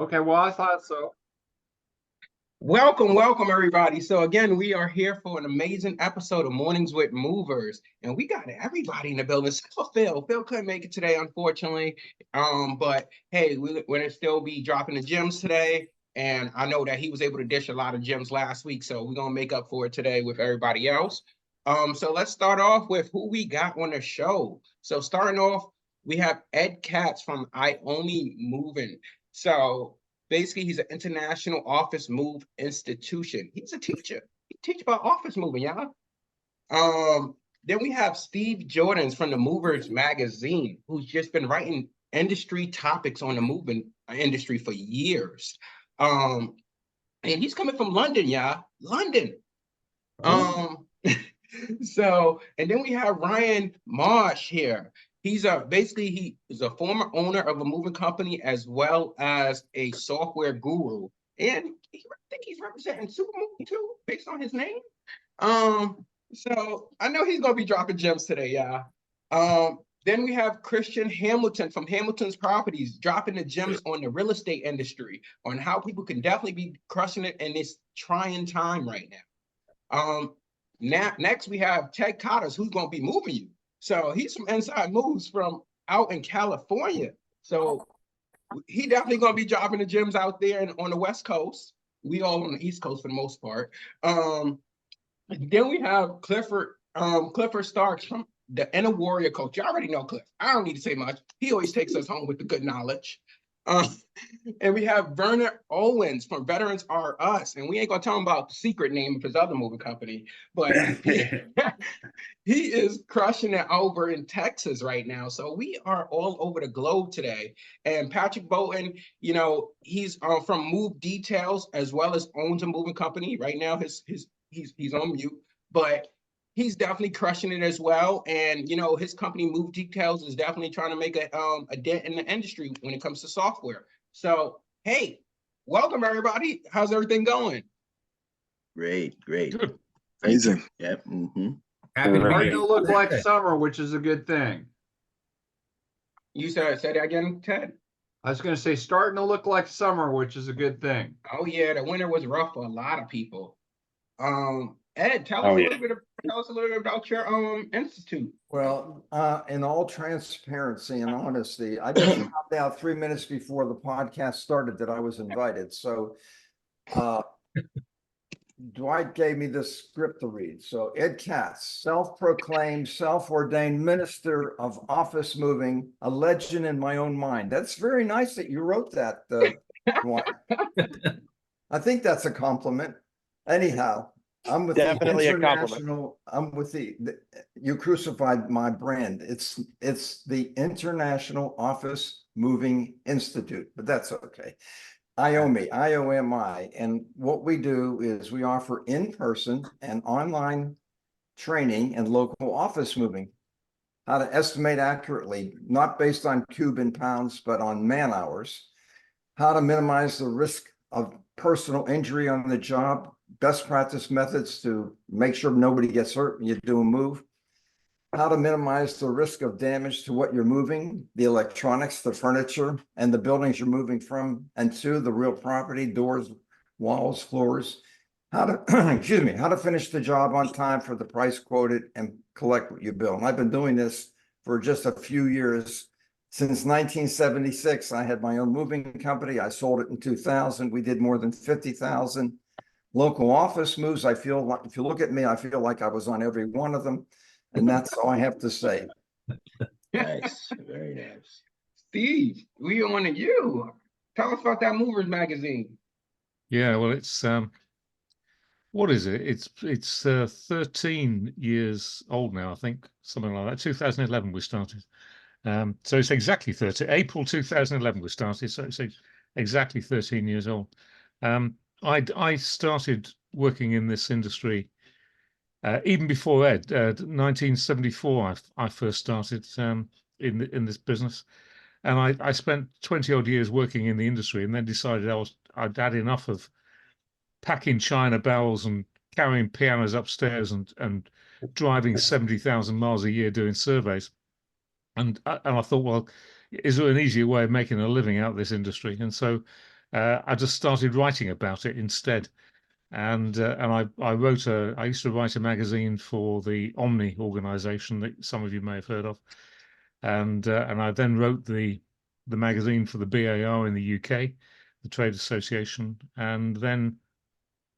Okay, well, I thought so. Welcome, everybody. So again, we are here for an amazing episode of Mornings with Movers, and we got everybody in the building. Except for Phil. Phil couldn't make it today, unfortunately. But hey, we're gonna still be dropping the gems today, and I know that he was able to dish a lot of gems last week, so we're gonna make up for it today with everybody else. So let's start off with who we got on the show. So starting off, we have Ed Katz from IOMI Moving. So basically, he's an international office move institution. He's a teacher. He teach about office moving, y'all. Then we have Steve Jordans from the Movers magazine, who's just been writing industry topics on the moving industry for years. Um, and he's coming from London, y'all. London. Um, and then we have Ryan Marsh here. He's basically he is a former owner of a moving company as well as a software guru. And I think he's representing Supermovie too, based on his name. So I know he's gonna be dropping gems today, y'all. Then we have Christian Hamilton from Hamilton's Properties dropping the gems on the real estate industry, on how people can definitely be crushing it in this trying time right now. Next we have Ted Cotter, who's gonna be moving you. So he's from Inside Moves from out in California. So he definitely gonna be dropping the gems out there and on the West Coast. We all on the East Coast for the most part. Then we have Clifford, Clifford Starks from the Inner Warrior Coach. You already know Cliff. I don't need to say much. He always takes us home with the good knowledge. And we have Verner Owens from Veterans Are Us. And we ain't gonna tell him about the secret name of his other moving company, but he is crushing it over in Texas right now. So we are all over the globe today. And Patrick Bolton, he's from Move Details as well as owns a moving company. Right now, he's on mute, but he's definitely crushing it as well. And his company Move Details is definitely trying to make a dent in the industry when it comes to software. So hey, welcome everybody. How's everything going? Great. Good. Amazing. Yep. Mm-hmm. Happy starting to look like summer, which is a good thing. You said that again, Ted? I was going to say starting to look like summer, which is a good thing. Oh yeah, the winter was rough for a lot of people. Ed, tell us a little bit about your institute. Well, in all transparency and honesty, I just found out 3 minutes before the podcast started that I was invited. So Dwyght gave me this script to read. So Ed Katz, self-proclaimed, self-ordained minister of office moving, a legend in my own mind. That's very nice that you wrote that, Dwyght. I think that's a compliment. Anyhow, I'm with Definitely the a international. I'm with the you crucified my brand. It's the International Office Moving Institute, but that's okay. IOMI, IOMI, and what we do is we offer in-person and online training and local office moving. How to estimate accurately, not based on Cuban pounds, but on man hours. How to minimize the risk of personal injury on the job. Best practice methods to make sure nobody gets hurt when you do a move. How to minimize the risk of damage to what you're moving, the electronics, the furniture, and the buildings you're moving from and to, the real property, doors, walls, floors. How to, excuse me, how to finish the job on time for the price quoted and collect what you bill. And I've been doing this for just a few years. Since 1976, I had my own moving company. I sold it in 2000. We did more than 50,000 local office moves. I feel like, if you look at me, I feel like I was on every one of them. And that's all I have to say. Nice. Very nice. Steve, we on to you. Tell us about that Movers magazine. Yeah, well, it's what is it? It's 13 years old now, I think, something like that. 2011 we started. So it's exactly 30. April 2011 we started, so it's exactly 13 years old. I started working in this industry even before Ed. 1974, I first started in this business, and I spent 20 odd years working in the industry, and then decided I'd had enough of packing china barrels and carrying pianos upstairs and driving 70,000 miles a year doing surveys. And I thought, well, is there an easier way of making a living out of this industry? And so I just started writing about it instead. And I used to write a magazine for the IOMI organization that some of you may have heard of. And I then wrote the magazine for the BAR in the UK, the trade association. And then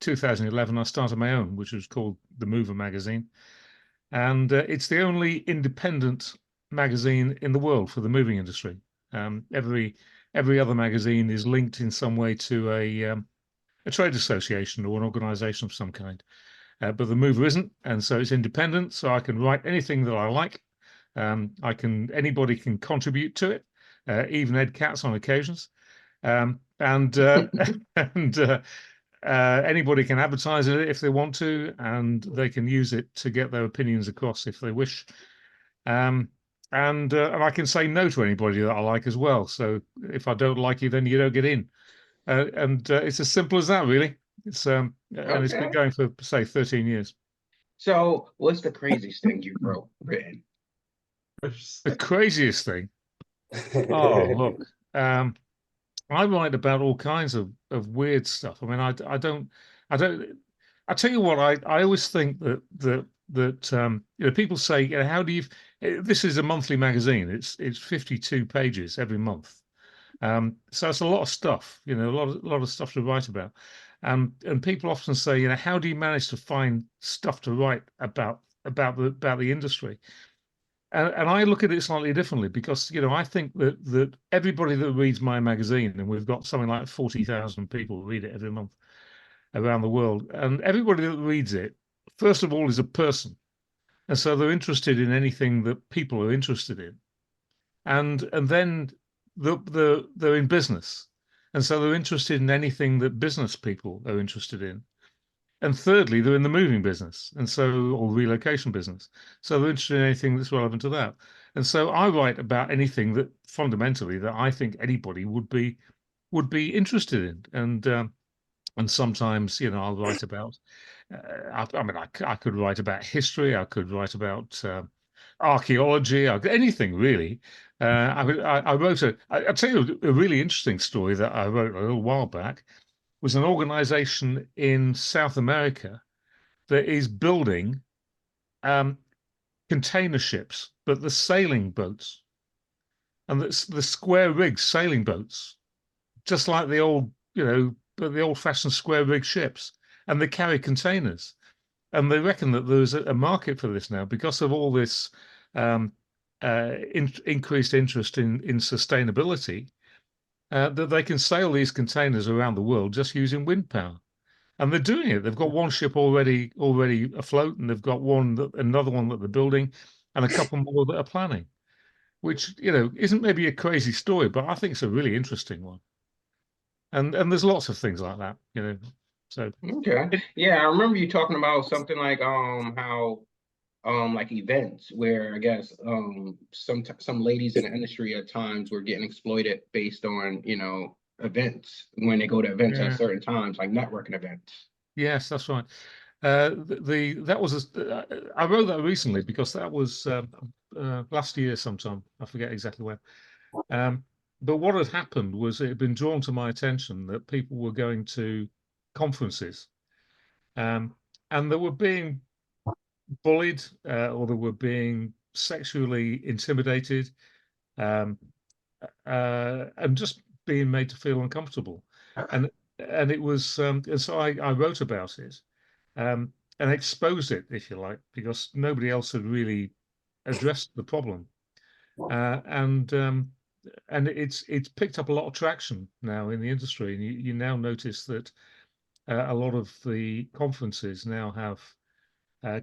2011, I started my own, which was called The Mover magazine. And it's the only independent magazine in the world for the moving industry. Every other magazine is linked in some way to a trade association or an organization of some kind. But the Mover isn't, and so it's independent. So I can write anything that I like. Anybody can contribute to it, even Ed Katz on occasions, and anybody can advertise it if they want to, and they can use it to get their opinions across if they wish. And I can say no to anybody that I like as well. So if I don't like you, then you don't get in. It's as simple as that, really. It's and it's been going for, say, 13 years. So what's the craziest thing you've written? The craziest thing. Oh, look. I write about all kinds of weird stuff. I mean, I tell you what, I always think that people say, how do you, this is a monthly magazine. It's 52 pages every month. So it's a lot of stuff, a lot of stuff to write about. And people often say, how do you manage to find stuff to write about the industry? And I look at it slightly differently because, I think that everybody that reads my magazine, and we've got something like 40,000 people read it every month around the world, and everybody that reads it, first of all, is a person. And so they're interested in anything that people are interested in. And then they're in business. And so they're interested in anything that business people are interested in. And thirdly, they're in the moving business, or relocation business. So they're interested in anything that's relevant to that. And so I write about anything that fundamentally that I think anybody would be interested in. And sometimes, I'll write about. I could write about history. I could write about archaeology. Anything really. I'll tell you a really interesting story that I wrote a little while back. Was an organization in South America that is building container ships, but the sailing boats, and that's the square rig sailing boats, just like the old-fashioned square rig ships, and they carry containers. And they reckon that there's a market for this now because of all this increased interest in sustainability. That they can sail these containers around the world just using wind power, and they're doing it. They've got one ship already afloat, and they've got another one that they're building, and a couple more that are planning. Which isn't maybe a crazy story, but I think it's a really interesting one. And there's lots of things like that, So Okay, yeah, I remember you talking about something like how like events where I guess some ladies in the industry at times were getting exploited based on events when they go to events at certain times, like networking events. Yes, that's right. I wrote that recently because that was last year sometime. I forget exactly when. But what had happened was it had been drawn to my attention that people were going to conferences, and they were being bullied or they were being sexually intimidated, and just being made to feel uncomfortable. And it was and so I wrote about it and exposed it, if you like, because nobody else had really addressed the problem. And it's picked up a lot of traction now in the industry, and you now notice that a lot of the conferences now have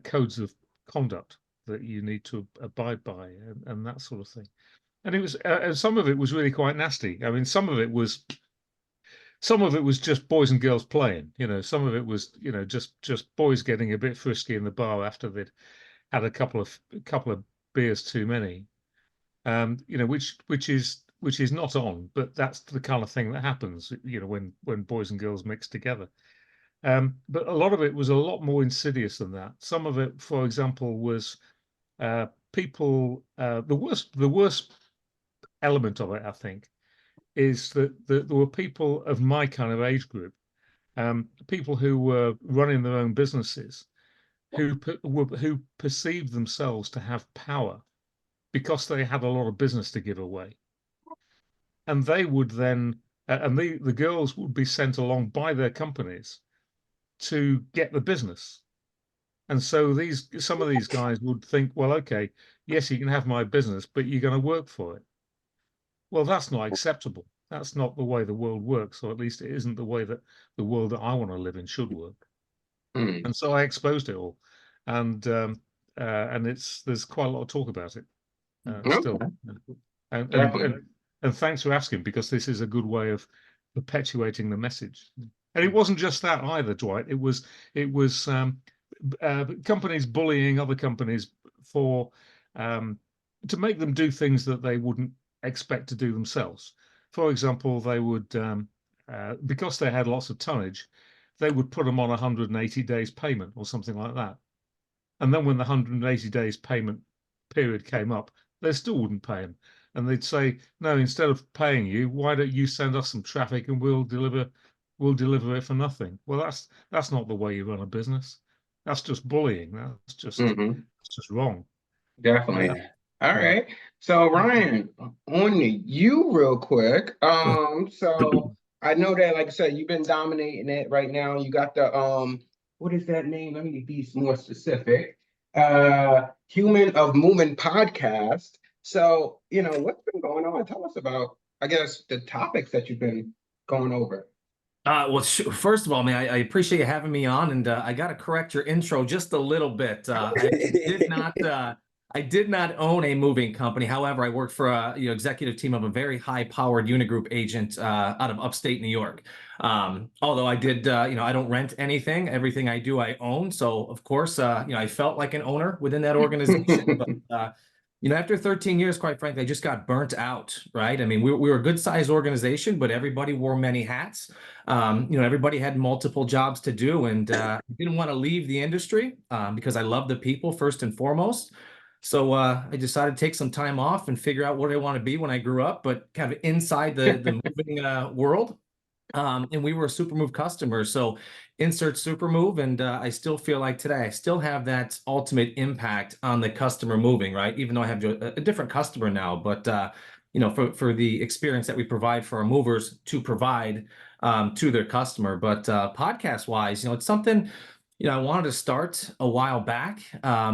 codes of conduct that you need to abide by, and that sort of thing. And it was and some of it was really quite nasty. I mean, some of it was just boys and girls playing. Some of it was just boys getting a bit frisky in the bar after they'd had a couple of beers too many. Which is not on, but that's the kind of thing that happens, when boys and girls mix together. But a lot of it was a lot more insidious than that. Some of it, for example, was people. The worst element of it, I think, is that there were people of my kind of age group, people who were running their own businesses, who perceived themselves to have power because they had a lot of business to give away, and they would then, and the girls would be sent along by their companies to get the business. And so some of these guys would think, well, okay, yes, you can have my business, but you're going to work for it. Well, that's not acceptable. That's not the way the world works, or at least it isn't the way that the world that I want to live in should work. Mm. And so I exposed it all, and there's quite a lot of talk about it still. And, Definitely. and thanks for asking, because this is a good way of perpetuating the message. And it wasn't just that either, Dwyght. It was companies bullying other companies for to make them do things that they wouldn't expect to do themselves. For example, they would because they had lots of tonnage, they would put them on 180 days payment or something like that. And then when the 180 days payment period came up, they still wouldn't pay them. And they'd say, no, instead of paying you, why don't you send us some traffic and we'll deliver it for nothing? Well, that's not the way you run a business. That's just bullying. That's just it's just wrong. Definitely. All right. So Ryan, on to you real quick. So I know that, like I said, you've been dominating it right now. You got the what is that name? Let me be more specific. Human of Movement podcast. So, what's been going on? Tell us about, I guess, the topics that you've been going over. Well, first of all, man, I appreciate you having me on, and I got to correct your intro just a little bit. I did not own a moving company. However, I worked for a executive team of a very high-powered unigroup agent out of upstate New York. Although I did, I don't rent anything. Everything I do, I own. So, of course, I felt like an owner within that organization. But after 13 years, quite frankly, I just got burnt out, right? I mean, we were a good-sized organization, but everybody wore many hats. Everybody had multiple jobs to do, and I didn't want to leave the industry because I love the people first and foremost. So I decided to take some time off and figure out what I want to be when I grew up, but kind of inside the moving world. And we were a Supermove customer. So insert Supermove. And I still feel like today, I still have that ultimate impact on the customer moving, right? Even though I have a different customer now, but for the experience that we provide for our movers to provide to their customer. But podcast wise, it's something, I wanted to start a while back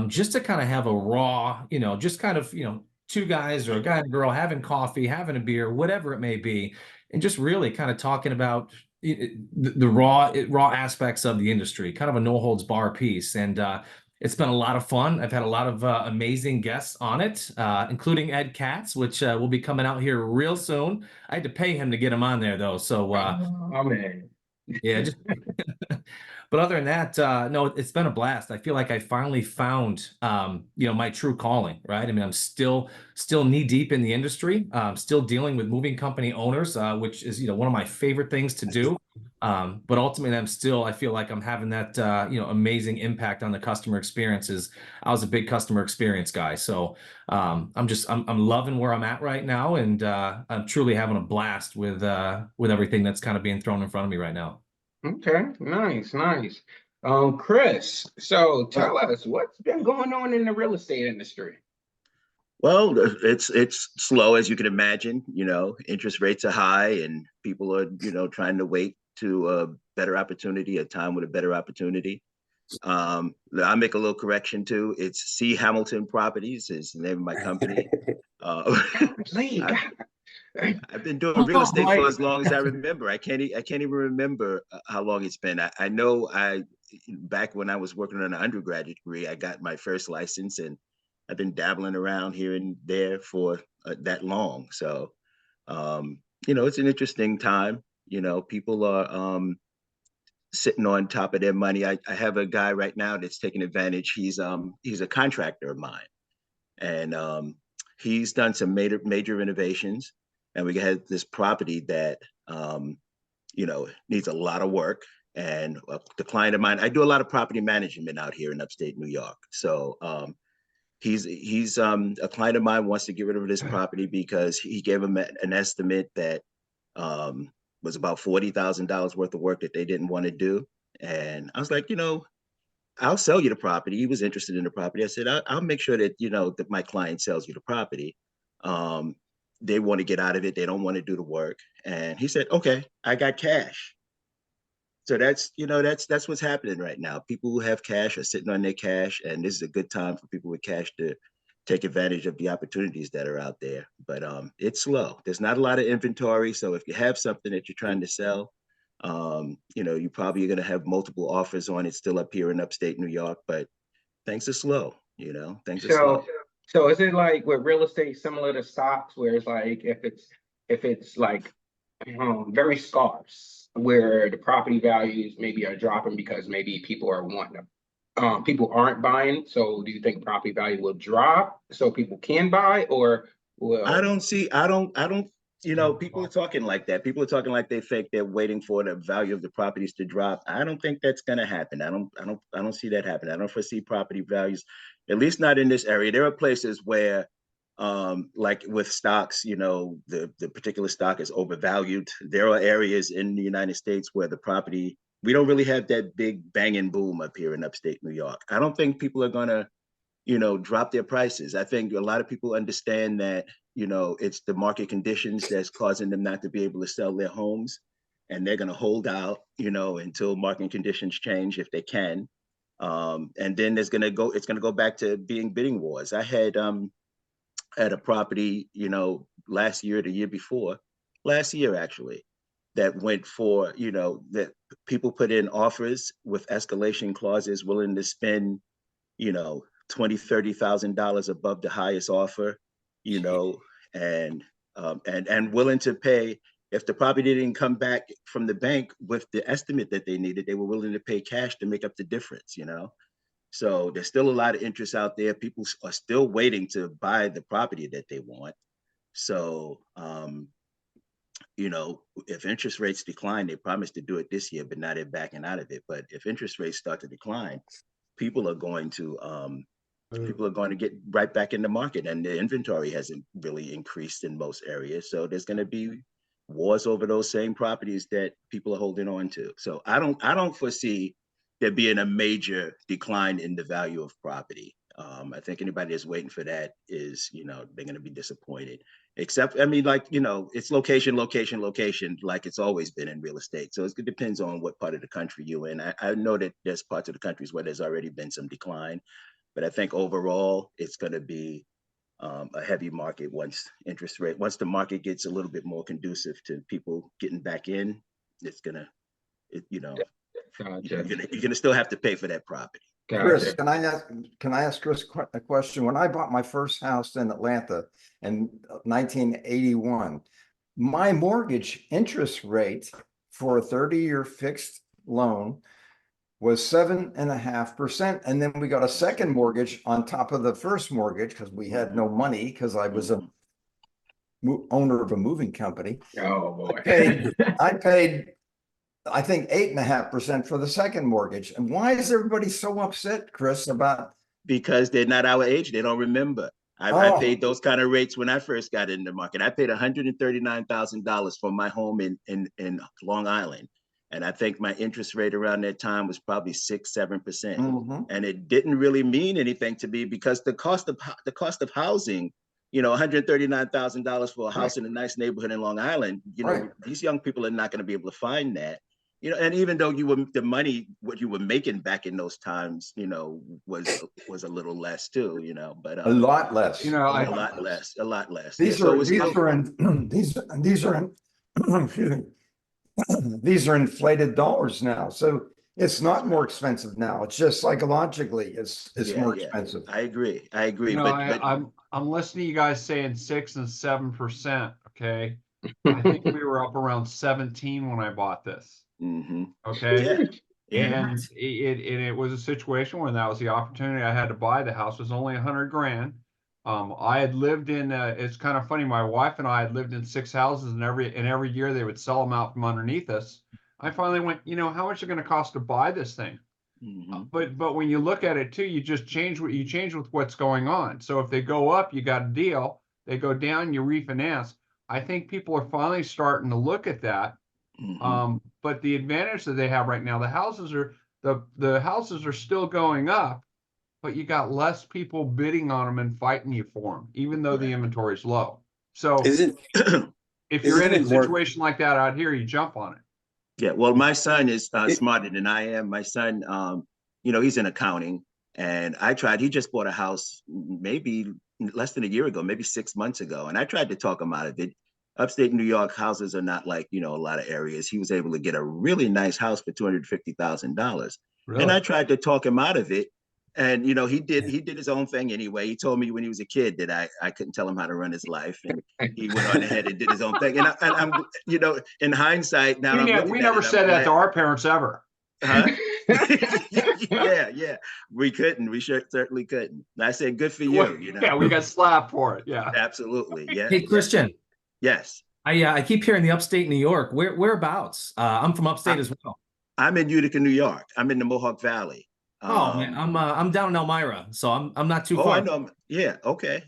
just to kind of have a raw, just kind of, two guys or a guy and a girl having coffee, having a beer, whatever it may be, and just really kind of talking about the raw aspects of the industry, kind of a no holds bar piece. And it's been a lot of fun. I've had a lot of amazing guests on it, including Ed Katz, which will be coming out here real soon. I had to pay him to get him on there though. So oh man. Yeah, just but other than that, no, it's been a blast. I feel like I finally found, my true calling, right? I mean, I'm still knee deep in the industry, still dealing with moving company owners, which is, one of my favorite things to do. But ultimately, I feel like I'm having that, amazing impact on the customer experiences. I was a big customer experience guy. So I'm loving where I'm at right now. And I'm truly having a blast with everything that's kind of being thrown in front of me right now. Okay, nice. Chris, so tell us what's been going on in the real estate industry. Well, it's slow, as you can imagine. Interest rates are high, and people are trying to wait to a better opportunity, a time with a better opportunity. I'll make a little correction too. It's CHamilton Properties is the name of my company. I've been doing real estate for as long as I remember. I can't even remember how long it's been. I know back when I was working on an undergraduate degree, I got my first license, and I've been dabbling around here and there for that long. So, it's an interesting time. People are sitting on top of their money. I have a guy right now that's taking advantage. He's a contractor of mine, and he's done some major renovations. And we had this property that, needs a lot of work. And the client of mine, I do a lot of property management out here in upstate New York. So he's a client of mine, wants to get rid of this property because he gave him an estimate that was about $40,000 worth of work that they didn't want to do. And I was like, I'll sell you the property. He was interested in the property. I said, I'll make sure that, that my client sells you the property. They want to get out of it. They don't want to do the work. And he said, okay, I got cash. So that's what's happening right now. People who have cash are sitting on their cash, and this is a good time for people with cash to take advantage of the opportunities that are out there. But it's slow. There's not a lot of inventory. So if you have something that you're trying to sell, you probably are going to have multiple offers on it still up here in upstate New York, but things are slow, things are slow. So is it like with real estate similar to stocks, where it's like if it's like very scarce, where the property values maybe are dropping because maybe people are wanting to, people aren't buying. So do you think property value will drop so people can buy, or will? I don't, people are talking like that. People are talking like they think they're waiting for the value of the properties to drop. I don't think that's going to happen. I don't see that happening. I don't foresee property values, at least not in this area. There are places where, like with stocks, the particular stock is overvalued. There are areas in the United States where the property, we don't really have that big bang and boom up here in upstate New York. I don't think people are going to, drop their prices. I think a lot of people understand that, it's the market conditions that's causing them not to be able to sell their homes. And they're going to hold out, until market conditions change if they can. And then it's going to go back to being bidding wars. I had a property, last year, the year before, last year actually, that went for, that people put in offers with escalation clauses willing to spend, $20,000-$30,000 above the highest offer, and willing to pay. If the property didn't come back from the bank with the estimate that they needed, they were willing to pay cash to make up the difference, So there's still a lot of interest out there. People are still waiting to buy the property that they want. So, if interest rates decline, they promised to do it this year, but now they're backing out of it. But if interest rates start to decline, people are going to get right back in the market, and the inventory hasn't really increased in most areas. So there's going to be wars over those same properties that people are holding on to. So I don't foresee there being a major decline in the value of property. I think anybody that's waiting for that is, they're going to be disappointed. Except, it's location, like it's always been in real estate. So it depends on what part of the country you're in. I know that there's parts of the countries where there's already been some decline, but I think overall it's going to be a heavy market once the market gets a little bit more conducive to people getting back in. It's gonna, you're gonna still have to pay for that property. Chris, can I ask Chris a question? When I bought my first house in Atlanta in 1981, my mortgage interest rate for a 30-year fixed loan was 7.5%. And then we got a second mortgage on top of the first mortgage because we had no money because I was a owner of a moving company. Oh boy. I paid I think 8.5% for the second mortgage. And why is everybody so upset, Chris, about? Because they're not our age. They don't remember. I paid those kind of rates when I first got in the market. I paid $139,000 for my home in Long Island. And I think my interest rate around that time was probably 6-7%. Mm-hmm. And it didn't really mean anything to me because the cost of housing, $139,000 for a house in a nice neighborhood in Long Island, these young people are not going to be able to find that. And even though what you were making back in those times, was a little less too, but a lot less, a lot less. These are inflated dollars now. So it's not more expensive now. It's just psychologically, it's more expensive. I agree. I'm listening to you guys saying 6 and 7%. Okay. I think we were up around 17 when I bought this. Mm-hmm. Okay. Yeah. And it was a situation where that was the opportunity I had to buy. The house was only $100,000. I had lived in it's kind of funny. My wife and I had lived in 6 houses, and every year they would sell them out from underneath us. I finally went, how much is it going to cost to buy this thing? Mm-hmm. But when you look at it too, you just change with what's going on. So if they go up, you got a deal. They go down, you refinance. I think people are finally starting to look at that. But the advantage that they have right now, the houses are still going up, but you got less people bidding on them and fighting you for them, even though the inventory is low. So if you're in a situation like that out here, you jump on it. Yeah, well, my son is smarter than I am. My son, he's in accounting, and he just bought a house maybe less than a year ago, maybe 6 months ago. And I tried to talk him out of it. Upstate New York houses are not like, a lot of areas. He was able to get a really nice house for $250,000. Really? And I tried to talk him out of it. And, he did his own thing anyway. He told me when he was a kid that I couldn't tell him how to run his life. And he went on ahead and did his own thing. And I'm, in hindsight, now we never said that to our parents ever. Huh? yeah. We couldn't. We certainly couldn't. And I said, good for you. Yeah, we got slapped for it. Yeah. Absolutely. Yeah. Hey, Christian. Yes. I keep hearing the upstate New York. Whereabouts? I'm from upstate as well. I'm in Utica, New York. I'm in the Mohawk Valley. Oh man, I'm down in Elmira, so I'm not too far. Oh, I know. Yeah, okay.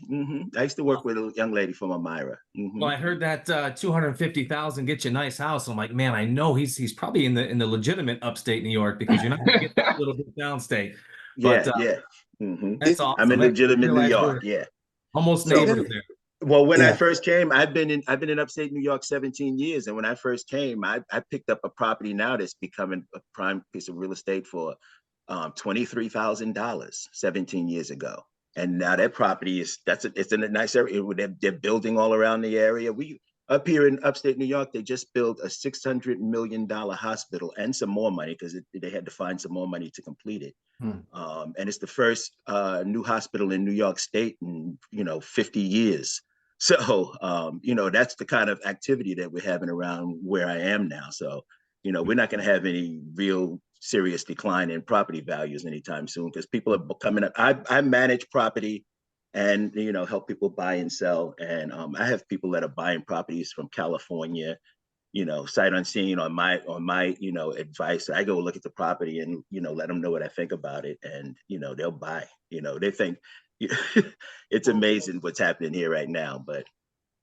I used to work with a young lady from Elmira. Well, I heard that 250,000 get you a nice house. I'm like, man, I know he's probably in the legitimate upstate New York, because you're not going to get that little bit downstate. But, yeah. That's awesome. I'm in legitimate New York. Yeah, almost neighbors there. Well, when I first came, I've been in upstate New York 17 years, and when I first came, I picked up a property now that's becoming a prime piece of real estate for $23,000 17 years ago. And now that property it's in a nice area. They're building all around the area. We up here in upstate New York, they just built a $600 million hospital and some more money, because they had to find some more money to complete it. And it's the first new hospital in New York State in 50 years. So that's the kind of activity that we're having around where I am now. So we're not going to have any real serious decline in property values anytime soon, because people are coming up. I manage property and help people buy and sell, and I have people that are buying properties from California, sight unseen on my advice. I go look at the property and let them know what I think about it, and they'll buy. They think it's amazing what's happening here right now. But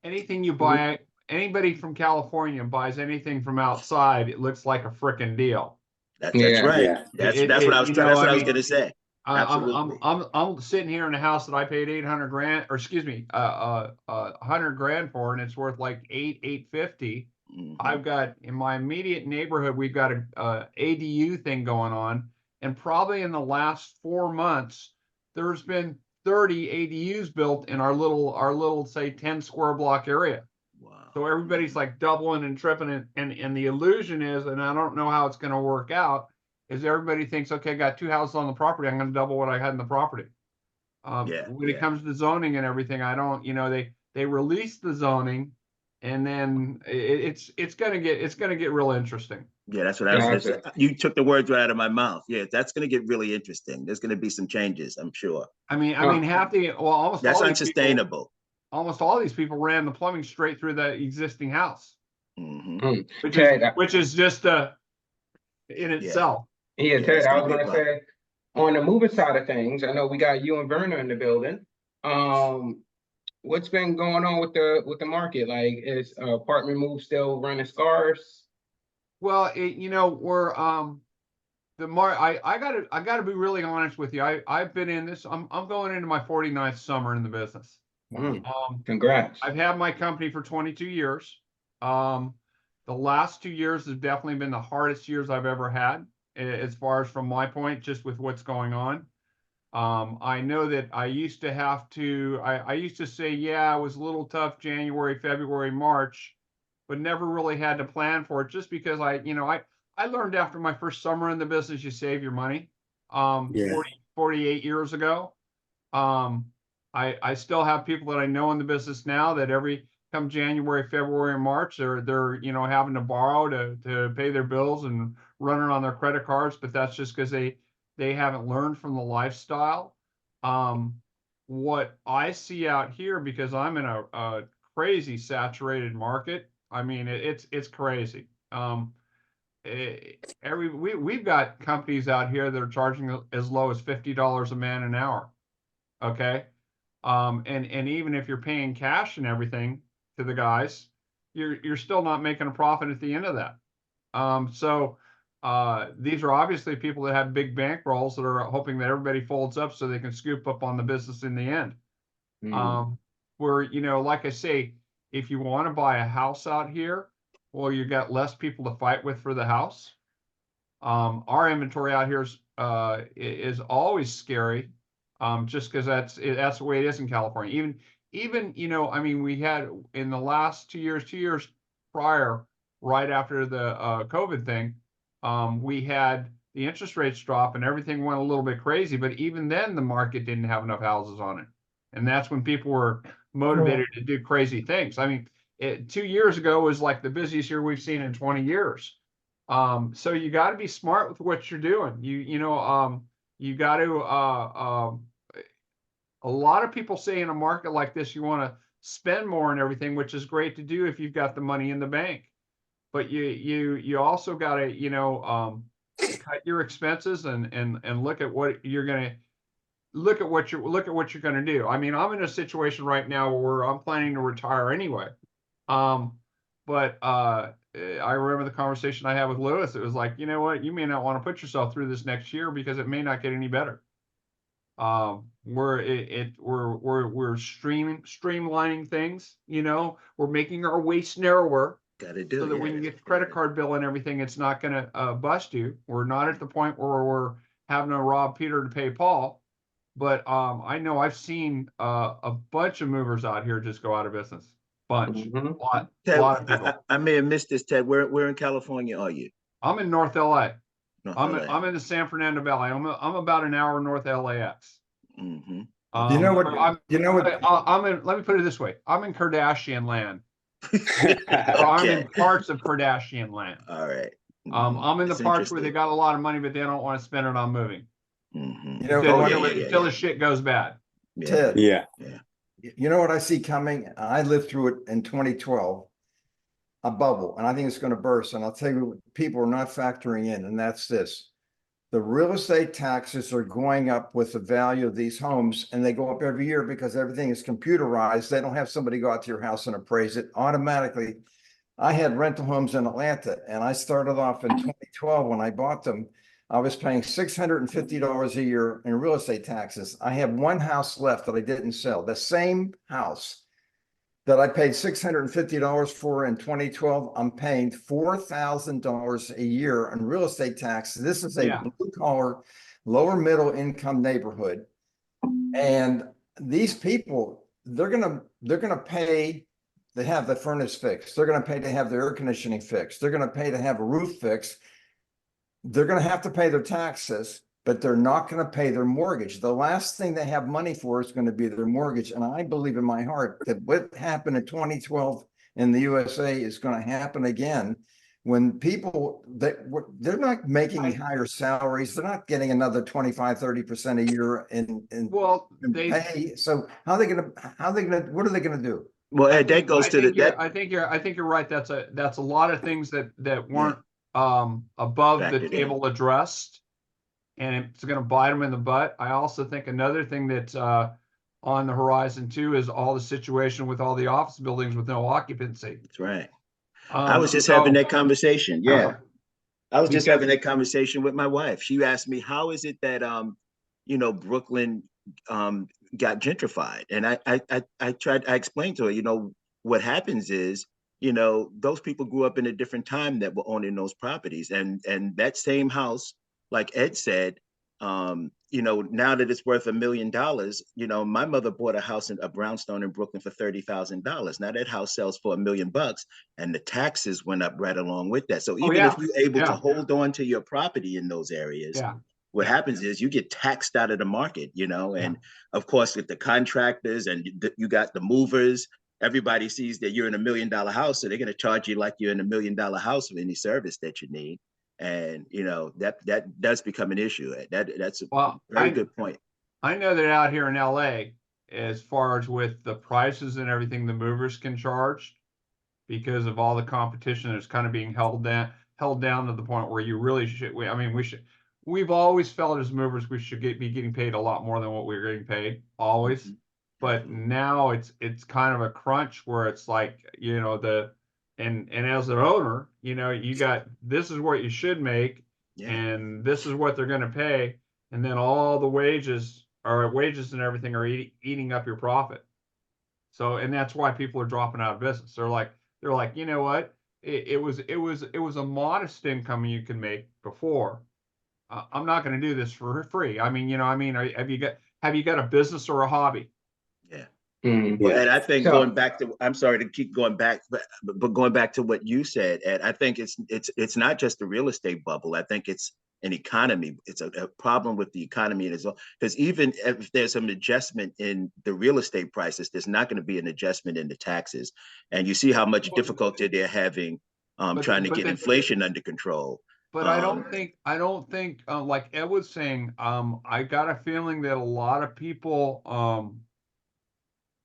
anything you buy, anybody from California buys anything from outside, it looks like a frickin' deal. That's right. Yeah. That's what I was going to say. I'm sitting here in a house that I paid 800 grand, or excuse me, 100 grand for, and it's worth like 850. I've got in my immediate neighborhood, we've got a ADU thing going on, and probably in the last 4 months, there's been 30 ADUs built in our little say 10 square block area. So everybody's like doubling and tripling, and the illusion is, and I don't know how it's going to work out, is everybody thinks, okay, I got 2 houses on the property, I'm going to double what I had in the property. When it comes to zoning and everything, I don't, they release the zoning, and then it's going to get real interesting. Yeah, that's what I was. You took the words right out of my mouth. Yeah, that's going to get really interesting. There's going to be some changes, I'm sure. I mean, almost that's unsustainable. Almost all these people ran the plumbing straight through the existing house, which is just in itself. Yeah, Ted, I was going to say, on the moving side of things, I know we got you and Verner in the building. What's been going on with the market? Like, is apartment move still running scarce? Well, we're I gotta be really honest with you. I've been in this. I'm going into my 49th summer in the business. Congrats. I've had my company for 22 years. The last 2 years have definitely been the hardest years I've ever had, as far as from my point, just with what's going on. I know that I used to have to, I used to say, yeah, it was a little tough January, February, March, but never really had to plan for it, just because I learned after my first summer in the business, you save your money. 48 years ago. I still have people that I know in the business now that come January, February, and March, they're having to borrow to pay their bills and run it on their credit cards, but that's just because they haven't learned from the lifestyle. What I see out here, because I'm in a crazy saturated market. I mean, it's crazy. We've got companies out here that are charging as low as $50 a man an hour. Okay. And even if you're paying cash and everything, to the guys, you're still not making a profit at the end of that. So these are obviously people that have big bankrolls that are hoping that everybody folds up so they can scoop up on the business in the end. Where, you know, like I say, if you want to buy a house out here, well, you got less people to fight with for the house. Our inventory out here is always scary, just because that's the way it is in California. Even you know, I mean, we had in the last 2 years prior, right after the COVID thing, we had the interest rates drop and everything went a little bit crazy. But even then, the market didn't have enough houses on it, and that's when people were motivated to do crazy things. I mean, 2 years ago was like the busiest year we've seen in 20 years. So you got to be smart with what you're doing. You got to. A lot of people say in a market like this, you want to spend more and everything, which is great to do if you've got the money in the bank. But you also got to cut your expenses and look at what you're gonna look at what you're gonna do. I mean, I'm in a situation right now where I'm planning to retire anyway. But I remember the conversation I had with Lewis. It was like, you know what, you may not want to put yourself through this next year because it may not get any better. We're streamlining things, you know, we're making our waist narrower Gotta do so that it. when you get the credit card bill and everything, it's not gonna bust you. We're not at the point where we're having to rob Peter to pay Paul, but I know I've seen a bunch of movers out here just go out of business. Bunch, lot Ted, of people. I may have missed this, Ted. Where in California are you? I'm in North LA. North I'm LA. in the San Fernando Valley. I'm about an hour north of LAX. Mm-hmm. You know what? I'm in. Let me put it this way. I'm in Kardashian land. So I'm in parts of Kardashian land. All right. I'm in the parts where they got a lot of money, but they don't want to spend it on moving. Mm-hmm. You know, Until the shit goes bad. Ted, Yeah. you know what I see coming? I lived through it in 2012, a bubble, and I think it's going to burst. And I'll tell you what people are not factoring in, and that's this. The real estate taxes are going up with the value of these homes, and they go up every year because everything is computerized. They don't have somebody go out to your house and appraise it automatically. I had rental homes in Atlanta, and I started off in 2012 when I bought them. I was paying $650 a year in real estate taxes. I have one house left that I didn't sell. The same house that I paid $650 for in 2012, I'm paying $4,000 a year in real estate taxes. This is a blue collar, lower middle income neighborhood. And these people, they're gonna pay to have the furnace fixed. They're gonna pay to have the air conditioning fixed. They're gonna pay to have a roof fixed. They're gonna have to pay their taxes, but they're not going to pay their mortgage. The last thing they have money for is going to be their mortgage. And I believe in my heart that what happened in 2012 in the USA is going to happen again when people they're not making higher salaries. They're not getting another 25-30% a year in pay. So what are they going to do? Well, Ed, that goes to I think you're right. That's a lot of things that weren't above the table addressed. And it's going to bite them in the butt. I also think another thing that's on the horizon too is all the situation with all the office buildings with no occupancy. That's right. I was just having that conversation. Yeah, I was just having that conversation with my wife. She asked me, "How is it that Brooklyn got gentrified?" And I explained to her, what happens is, those people grew up in a different time that were owning those properties, and that same house, like Ed said, now that it's worth $1 million, my mother bought a house in a brownstone in Brooklyn for $30,000. Now that house sells for $1 million, and the taxes went up right along with that. So even if you're able to hold on to your property in those areas, what happens is you get taxed out of the market, and of course with the contractors and you got the movers. Everybody sees that you're in $1 million house, so they're going to charge you like you're in $1 million house for any service that you need. And that does become an issue. That's a very good point. I know that out here in LA, as far as with the prices and everything the movers can charge, because of all the competition that's kind of being held down to the point where you really should. We've always felt as movers we should be getting paid a lot more than what we're getting paid. Always. but now it's kind of a crunch where it's like, you know, and as an owner, you know, you got, this is what you should make, Yeah. and this is what they're going to pay, and then all the wages and everything are eating up your profit. So, and that's why people are dropping out of business. They're like, you know what? It was a modest income you can make before. I'm not going to do this for free. I mean, you know, have you got a business or a hobby? Yeah. Mhm. Well, and I think So- going back to, I'm sorry to keep going back, but going back to what you said, Ed, I think it's not just the real estate bubble. I think it's an economy. It's a problem with the economy as well. Because even if there's some adjustment in the real estate prices, there's not going to be an adjustment in the taxes. And you see how much difficulty they're having trying to get inflation under control. But I don't think, like Ed was saying, I got a feeling that a lot of people,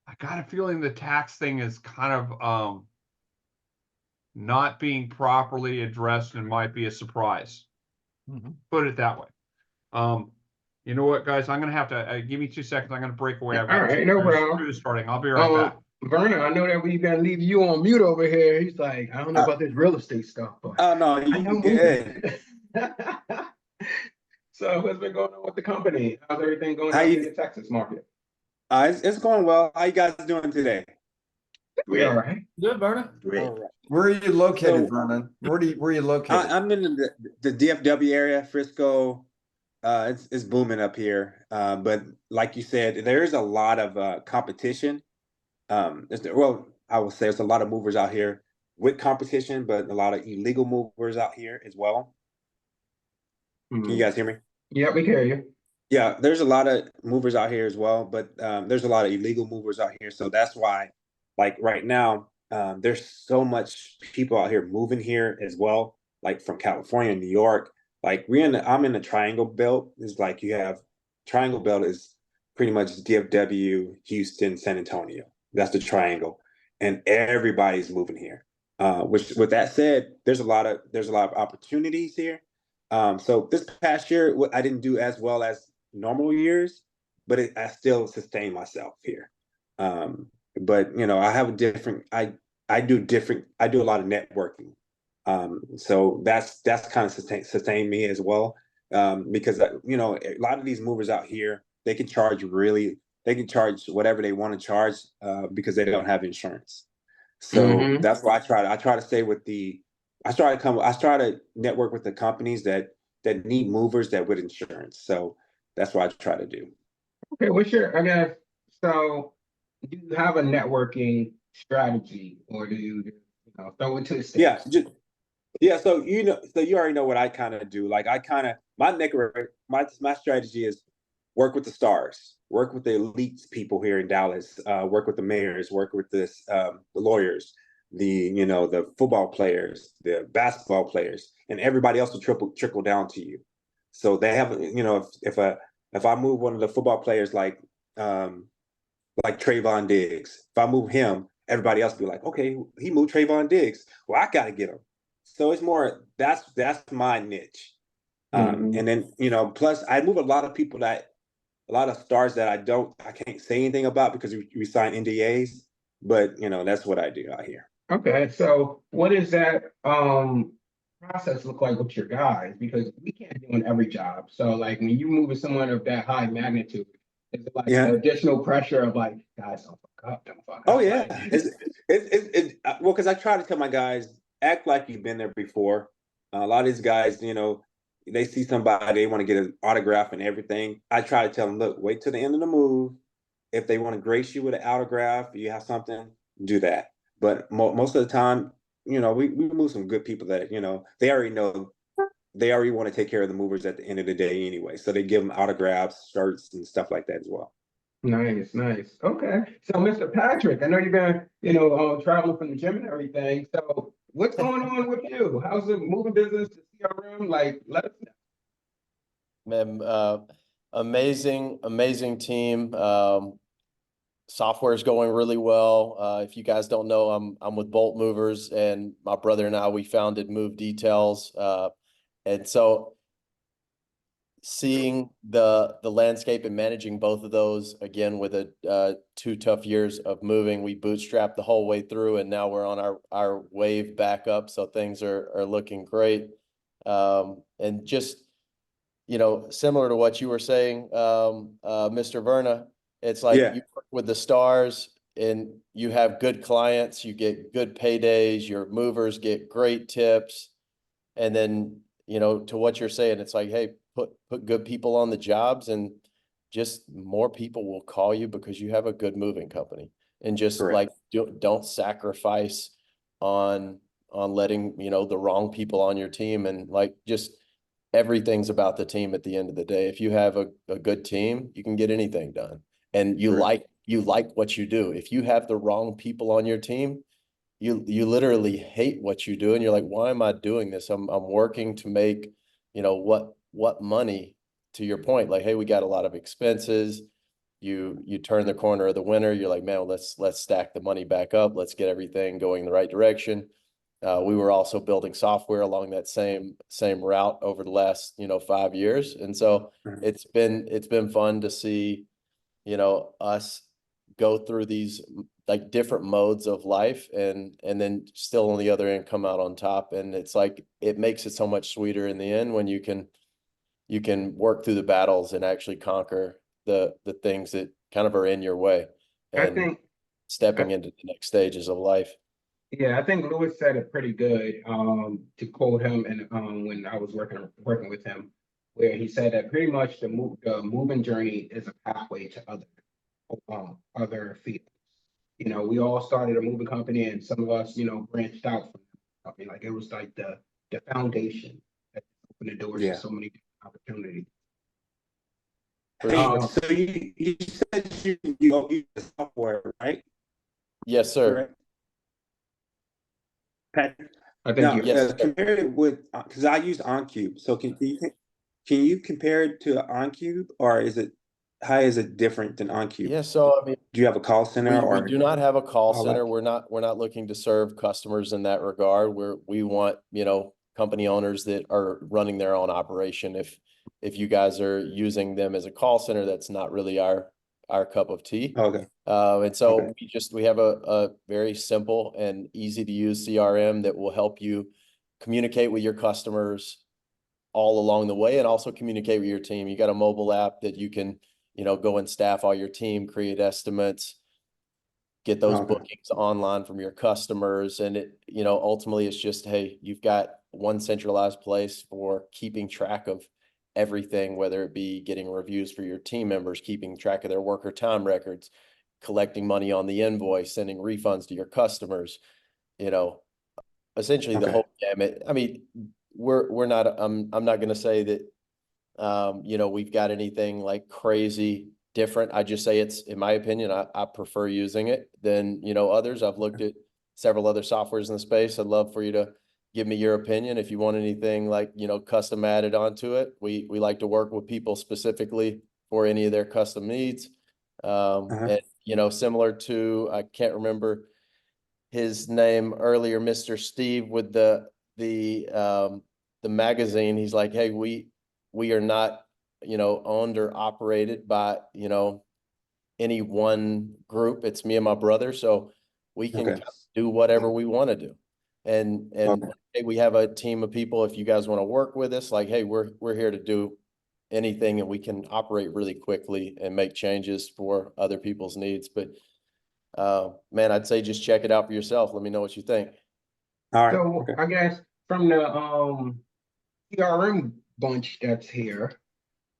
I got a feeling the tax thing is kind of, not being properly addressed and might be a surprise. Put it that way. You know what, guys? I'm gonna have to give me 2 seconds. I'm gonna break away. I've got All right, no problem. crews starting. I'll be right back. Verner, I know that we've been leaving you on mute over here. He's like, I don't know about this real estate stuff, but Oh no, I know you good. So what's been going on with the company? How's everything going How on you- in the Texas market? It's going well. How you guys doing today? We all right. Good, Verna. Great. All right. Where are you located, So- Vernon? Where are you located? I'm in the DFW area, Frisco. It's booming up here. But like you said, there is a lot of competition. Well, I would say there's a lot of movers out here with competition, but a lot of illegal movers out here as well. Can you guys hear me? Yeah, we hear you. Yeah, there's a lot of movers out here as well, but there's a lot of illegal movers out here. So that's why, like right now, there's so much people out here moving here as well, like from California, New York. Like I'm in the Triangle Belt. It's like you have Triangle Belt is pretty much DFW, Houston, San Antonio. That's the triangle, and everybody's moving here. Which, with that said, there's a lot of opportunities here. So this past year, I didn't do as well as normal years, but I still sustain myself here. But you know, I have a different. I do a lot of networking. So that's kind of sustain me as well. Because you know, a lot of these movers out here, they can charge whatever they want to charge because they don't have insurance. So that's why I try to stay with I try to network with the companies that need movers that with insurance. So that's what I try to do. Okay, so do you have a networking strategy, or do you throw it to the stage? Yeah. So you already know what I kind of do. Like my strategy is work with the stars, work with the elite people here in Dallas, work with the mayors, work with the lawyers, the football players, the basketball players, and everybody else will trickle down to you. So they have, if I move one of the football players like Trayvon Diggs, if I move him, everybody else will be like, okay, he moved Trayvon Diggs. Well, I got to get him. So it's more, that's my niche. And then, plus I move a lot of stars that I can't say anything about because we sign NDAs, but that's what I do out here. Okay, so what does that process look like with your guys? Because we can't do in every job. So like when you move with someone of that high magnitude, is it like additional pressure of like, guys, don't fuck up, don't fuck up? Oh yeah, well, because I try to tell my guys, act like you've been there before. A lot of these guys, they see somebody, they want to get an autograph and everything. I try to tell them, look, wait till the end of the move. If they want to grace you with an autograph, you have something, do that. But most of the time, we move some good people that, they already know, they already want to take care of the movers at the end of the day anyway. So they give them autographs, shirts, and stuff like that as well. Nice. Okay. So Mr. Patrick, I know you've been, traveling from the gym and everything. So what's going on with you? How's the moving business, the CRM? Like, let us know. Man, amazing team. Software is going really well. If you guys don't know, I'm with Bolt Movers, and my brother and I, we founded Move Details. And so seeing the landscape and managing both of those again with a 2 tough years of moving. We bootstrapped the whole way through, and now we're on our wave back up. So things are looking great. And just, you know, similar to what you were saying, Mr. Verna, it's like Yeah. you work with the stars and you have good clients, you get good paydays, your movers get great tips. And then, you know, to what you're saying, it's like, hey, put good people on the jobs and just more people will call you because you have a good moving company. And just Correct. like don't sacrifice on letting, you know, the wrong people on your team, and like just everything's about the team at the end of the day. If you have a good team, you can get anything done. And you Correct. like what you do. If you have the wrong people on your team, you literally hate what you do, and you're like, why am I doing this? I'm working to make, you know, what money, to your point, like, hey, we got a lot of expenses. You turn the corner of the winter, you're like, man, let's stack the money back up. Let's get everything going in the right direction. We were also building software along that same route over the last, you know, 5 years. And so it's been fun to see, you know, us go through these like different modes of life and then still on the other end come out on top. And it's like, it makes it so much sweeter in the end when you can work through the battles and actually conquer the things that kind of are in your way I and think, stepping into the next stages of life. yeah, I think Lewis said it pretty good, to quote him, and when I was working with him, where he said that pretty much the moving journey is a pathway to other fields. You know, we all started a moving company, and some of us, you know, branched out from the company. Like it was like the foundation that opened the doors Yeah. to so many different opportunities. For Hey, sure. so you said you use the software, right? Yes, sir. Correct. Patrick? I think Now, you. Yes, sir. compare it with, because I use OnCube. So can you compare it to OnCube, or how is it different than OnCube? Yeah, so I mean, Do you have a call center we or do not have a call all center. that? We're not looking to serve customers in that regard. We want, you know, company owners that are running their own operation. If you guys are using them as a call center, that's not really our cup of tea. Okay. And so Okay. we have a very simple and easy to use CRM that will help you communicate with your customers all along the way and also communicate with your team. You got a mobile app that you can, you know, go and staff all your team, create estimates, get those Okay. bookings online from your customers. And it, you know, ultimately it's just, hey, you've got one centralized place for keeping track of everything, whether it be getting reviews for your team members, keeping track of their worker time records, collecting money on the invoice, sending refunds to your customers, you know, essentially the Okay. whole gamut. I mean, we're not, I'm not going to say that, you know, we've got anything like crazy different. I just say it's, in my opinion, I prefer using it than, you know, others. I've looked at several other softwares in the space. I'd love for you to give me your opinion. If you want anything like, you know, custom added onto it, we like to work with people specifically for any of their custom needs. And, you know, similar to, I can't remember his name earlier, Mr. Steve with the magazine. He's like, hey, we are not, you know, owned or operated by, you know, any one group. It's me and my brother. So we can Okay. do whatever we want to do. And Okay. hey, we have a team of people. If you guys want to work with us, like, hey, we're here to do anything, and we can operate really quickly and make changes for other people's needs. But man, I'd say just check it out for yourself. Let me know what you think. All right. So Okay. I guess from the CRM bunch that's here,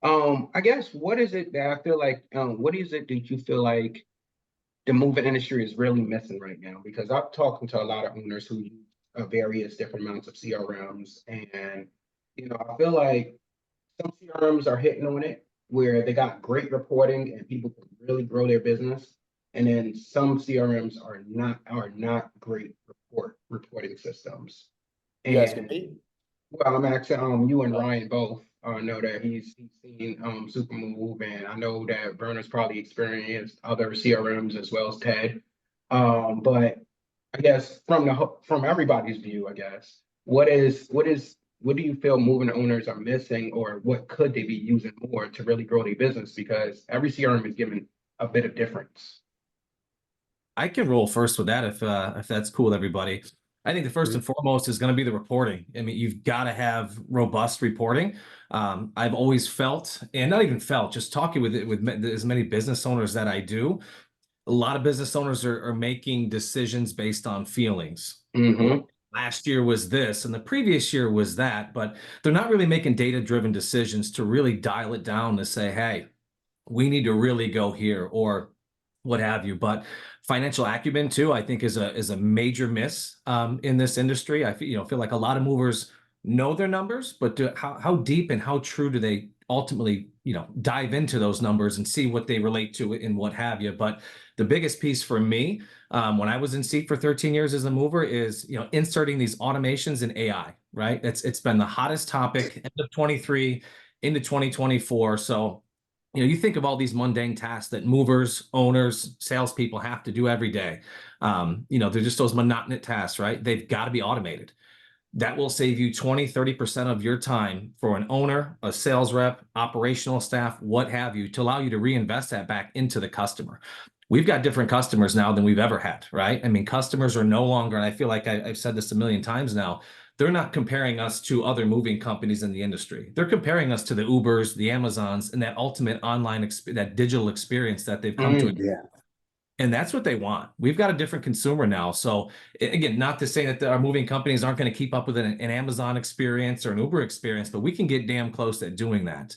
I guess what is it that I feel like, what is it that you feel like the moving industry is really missing right now? Because I'm talking to a lot of owners who use various different amounts of CRMs, and you know, I feel like some CRMs are hitting on it where they got great reporting and people can really grow their business, and then some CRMs are not great reporting systems. You guys can And beat. well, I'm actually you and Ryan both know that he's seen Supermove, and I know that Verner's probably experienced other CRMs as well as Ted. But I guess from everybody's view, I guess what is what do you feel moving owners are missing, or what could they be using more to really grow their business? Because every CRM is giving a bit of difference. I can roll first with that if that's cool with everybody. I think the first and foremost is going to be the reporting. I mean, you've got to have robust reporting. I've always felt, and not even felt, just talking with as many business owners that I do, a lot of business owners are making decisions based on feelings. Last year was this, and the previous year was that, but they're not really making data-driven decisions to really dial it down to say, hey, we need to really go here, or what have you. But financial acumen too, I think is a major miss in this industry. I feel like a lot of movers know their numbers, but how deep and how true do they ultimately dive into those numbers and see what they relate to and what have you. But the biggest piece for me when I was in seat for 13 years as a mover is inserting these automations and AI. Right, it's been the hottest topic end of 23 into 2024. So you think of all these mundane tasks that movers, owners, salespeople have to do every day. They're just those monotonous tasks, right? They've got to be automated. That will save you 20, 30% of your time for an owner, a sales rep, operational staff, what have you, to allow you to reinvest that back into the customer. We've got different customers now than we've ever had, right? I mean, customers are no longer, and I feel like I've said this a million times now, they're not comparing us to other moving companies in the industry. They're comparing us to the Ubers, the Amazons, and that ultimate online, that digital experience that they've come to. Yeah. And that's what they want. We've got a different consumer now. So again, not to say that our moving companies aren't going to keep up with an Amazon experience or an Uber experience, but we can get damn close at doing that.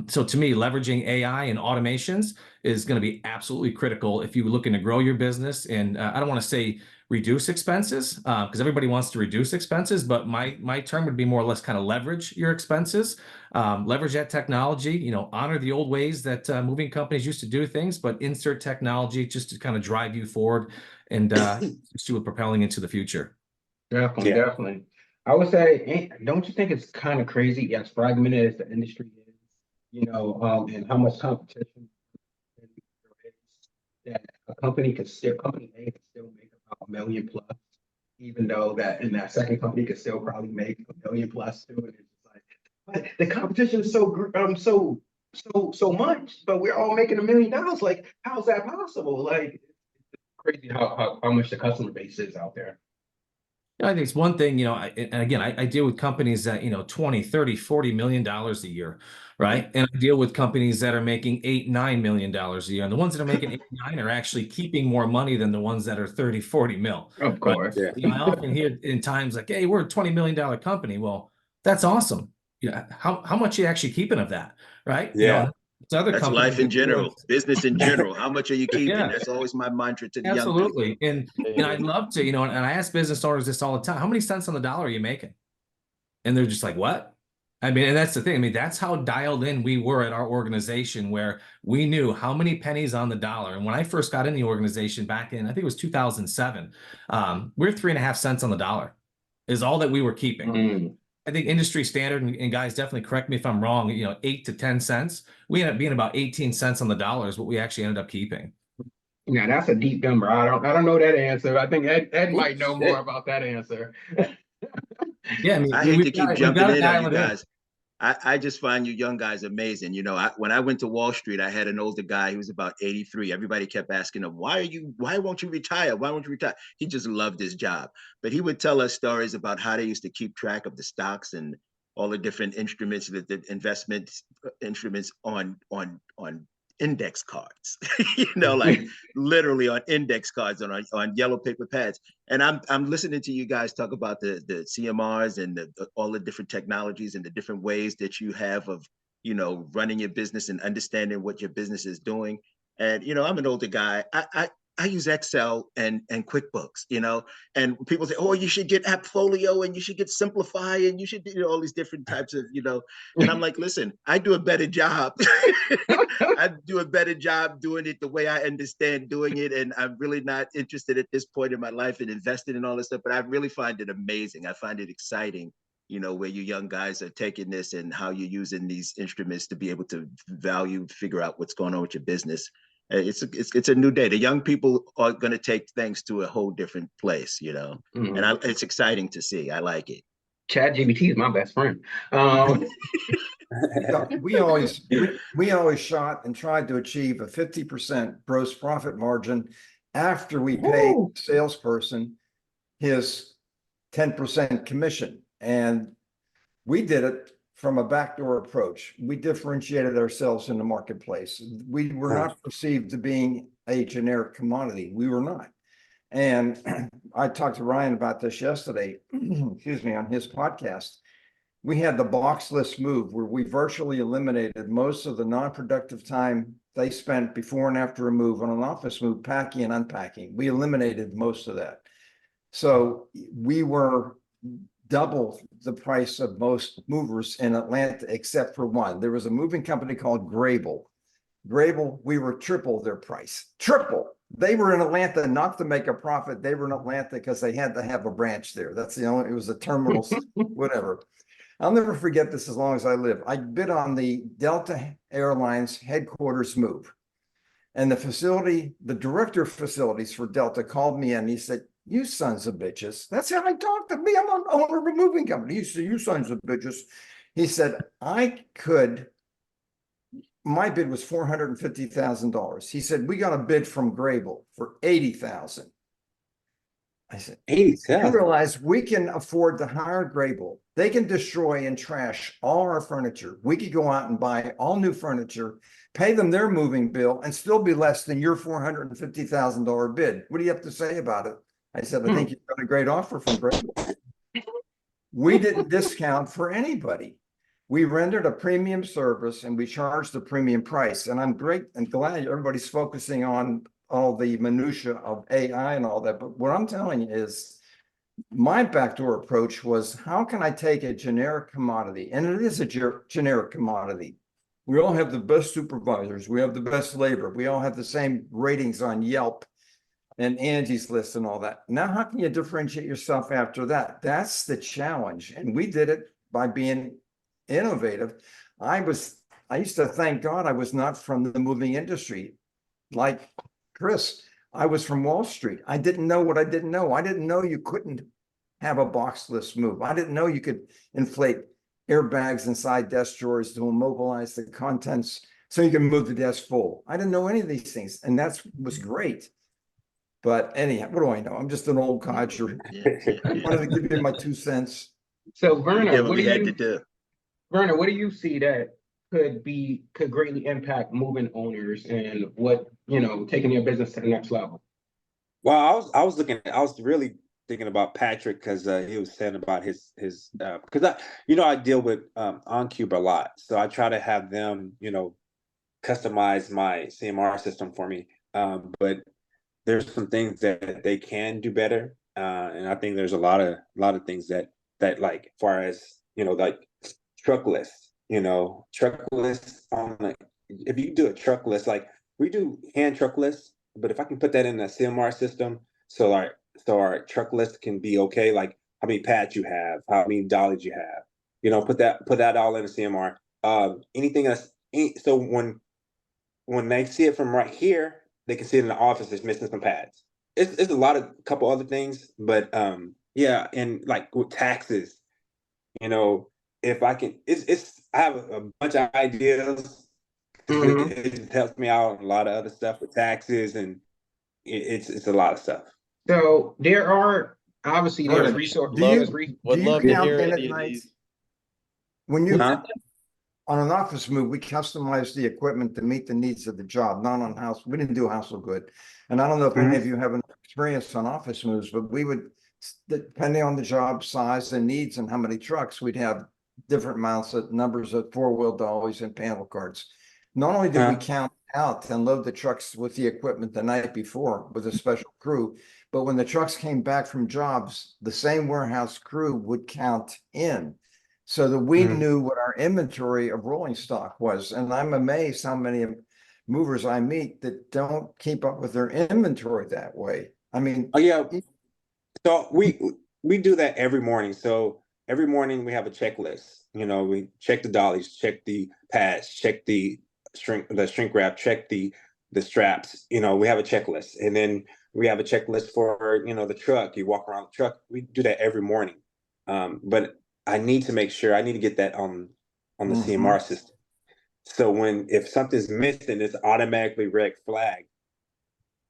So to me, leveraging AI and automations is going to be absolutely critical if you're looking to grow your business. And I don't want to say reduce expenses because everybody wants to reduce expenses, but my term would be more or less kind of leverage your expenses, leverage that technology, honor the old ways that moving companies used to do things, but insert technology just to kind of drive you forward and just with propelling into the future. Definitely, definitely. I would say, don't you think it's kind of crazy as fragmented as the industry is, and how much competition there is, that a company A can still make about $1 million plus, even though that in that second company could still probably make $1 million plus too. And it's just like, but the competition is so much, but we're all making $1 million. Like, how is that possible? Like, it's crazy how much the customer base is out there. I think it's one thing, and again, I deal with companies that, 20, 30, $40 million a year, right? And I deal with companies that are making $8, $9 million a year. And the ones that are making 8, 9 are actually keeping more money than the ones that are 30, 40 mil. Of course. Right? I often hear in times like, hey, we're a $20 million company. Well, that's awesome. How much are you actually keeping of that, right? Yeah. That's life in general, business in general. How much are you keeping? Yeah. That's always my mantra to the Absolutely. young people. And I'd love to, and I ask business owners this all the time, how many cents on the dollar are you making? And they're just like, what? I mean, and that's the thing. I mean, that's how dialed in we were at our organization, where we knew how many pennies on the dollar. And when I first got in the organization back in, I think it was 2007, we're 3.5 cents on the dollar is all that we were keeping. I think industry standard, and guys, definitely correct me if I'm wrong, 8 to 10 cents. We ended up being about 18 cents on the dollar is what we actually ended up keeping. Yeah, that's a deep number. I don't know that answer. I think Ed might know more about that answer. Yeah, I hate to keep jumping in on you guys. I just find you young guys amazing. When I went to Wall Street, I had an older guy. He was about 83. Everybody kept asking him, why won't you retire? Why won't you retire? He just loved his job. But he would tell us stories about how they used to keep track of the stocks and all the different instruments, the investment instruments on index cards, like literally on index cards on yellow paper pads. And I'm listening to you guys talk about the CMRs and all the different technologies and the different ways that you have of, running your business and understanding what your business is doing. And, I'm an older guy. I use Excel and QuickBooks, and people say, oh, you should get Appfolio and you should get Simplify and you should do all these different types of, and I'm like, listen, I do a better job. I do a better job doing it the way I understand doing it. And I'm really not interested at this point in my life in investing in all this stuff, but I really find it amazing. I find it exciting, where you young guys are taking this and how you're using these instruments to be able to figure out what's going on with your business. It's a new day. The young people are going to take things to a whole different place, and it's exciting to see. I like it. ChatGPT is my best friend. We always shot and tried to achieve a 50% gross profit margin after we paid Woo. the salesperson his 10% commission. And we did it from a backdoor approach. We differentiated ourselves in the marketplace. We were not perceived to being a generic commodity. We were not. And I talked to Ryan about this yesterday, excuse me, on his podcast. We had the box list move where we virtually eliminated most of the non-productive time they spent before and after a move on an office move, packing and unpacking. We eliminated most of that. So we were double the price of most movers in Atlanta, except for one. There was a moving company called Grable. Grable, we were triple their price, triple. They were in Atlanta not to make a profit. They were in Atlanta because they had to have a branch there. That's the only, it was a terminal, whatever. I'll never forget this as long as I live. I bid on the Delta Airlines headquarters move. And the facility, the director of facilities for Delta called me in. He said, "You sons of bitches." That's how I talked to me. I'm an owner of a moving company. He said, "You sons of bitches." He said, my bid was $450,000. He said, "We got a bid from Grable for $80,000. I said, "You realize we can afford to hire Grable. They can destroy and trash all our furniture. We could go out and buy all new furniture, pay them their moving bill, and still be less than your $450,000 bid. What do you have to say about it?" I said, "I think you've got a great offer from Grable." We didn't discount for anybody. We rendered a premium service and we charged a premium price. And I'm great and glad everybody's focusing on all the minutia of AI and all that. But what I'm telling you is my backdoor approach was, how can I take a generic commodity? And it is a generic commodity. We all have the best supervisors. We have the best labor. We all have the same ratings on Yelp and Angie's List and all that. Now, how can you differentiate yourself after that? That's the challenge. And we did it by being innovative. I used to thank God I was not from the moving industry. Like Chris, I was from Wall Street. I didn't know what I didn't know. I didn't know you couldn't have a box list move. I didn't know you could inflate airbags inside desk drawers to immobilize the contents so you can move the desk full. I didn't know any of these things, and that was great. But anyhow, what do I know? I'm just an old codger. I wanted to give you my 2 cents. So Verner, what do you see that could greatly impact moving owners and what, taking your business to the next level? Well, I was really thinking about Patrick because he was saying about his because I deal with OnCube a lot, so I try to have them customize my CMR system for me. But there's some things that they can do better, and I think there's a lot of things that like far as like truck lists. Truck lists on if you do a truck list, like we do hand truck lists, but if I can put that in a CMR system, so our truck list can be okay, like how many pads you have, how many dollies you have, put that all in a CMR. Anything else, so when they see it from right here, they can see it in the office it's missing some pads. It's a couple other things, but yeah, and like with taxes, if I can, I have a bunch of ideas. Mm-hmm. It helps me out a lot of other stuff with taxes, and it's a lot of stuff. So there are obviously there's resources. Would love to hear any of these. When you on an office move, we customized the equipment to meet the needs of the job, not on house. We didn't do household good. And I don't know if any of you have an experience on office moves, but we would, depending on the job size and needs and how many trucks, we'd have different numbers of 4-wheel dollies and panel carts. Not only did we count out and load the trucks with the equipment the night before with a special crew, but when the trucks came back from jobs, the same warehouse crew would count in, so that we knew what our inventory of rolling stock was. And I'm amazed how many movers I meet that don't keep up with their inventory that way. I mean, so we do that every morning. So every morning we have a checklist. We check the dollies, check the pads, check the shrink wrap, check the straps. We have a checklist, and then we have a checklist for the truck. You walk around the truck. We do that every morning. But I need to make sure I need to get that on the CMR system. So if something's missing, it's automatically red flag.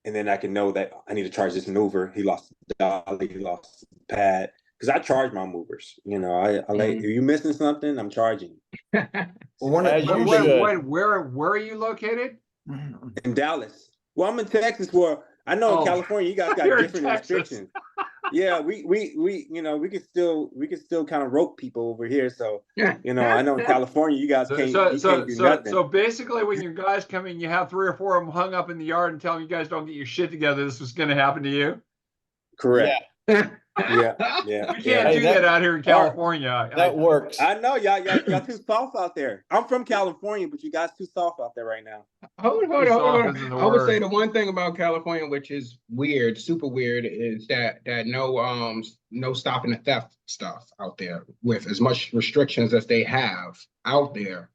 And then I can know that I need to charge this mover. He lost the dolly, he lost the pad. Because I charge my movers. You know, I like, if you missing something, I'm charging. Where are you located? In Dallas. Well, I'm in Texas. Well, I know in California you guys got different restrictions. Yeah, we you know, we can still kind of rope people over here. So, you know, I know in California you guys can't do nothing. So basically when your guys come in, you have 3 or 4 of them hung up in the yard and tell them you guys don't get your shit together. This was going to happen to you. Correct. Yeah. You can't do that out here in California. That works. I know y'all too soft out there. I'm from California, but you guys too soft out there right now. Hold on. I would say the one thing about California, which is weird, super weird, is that no stopping the theft stuff out there with as much restrictions as they have out there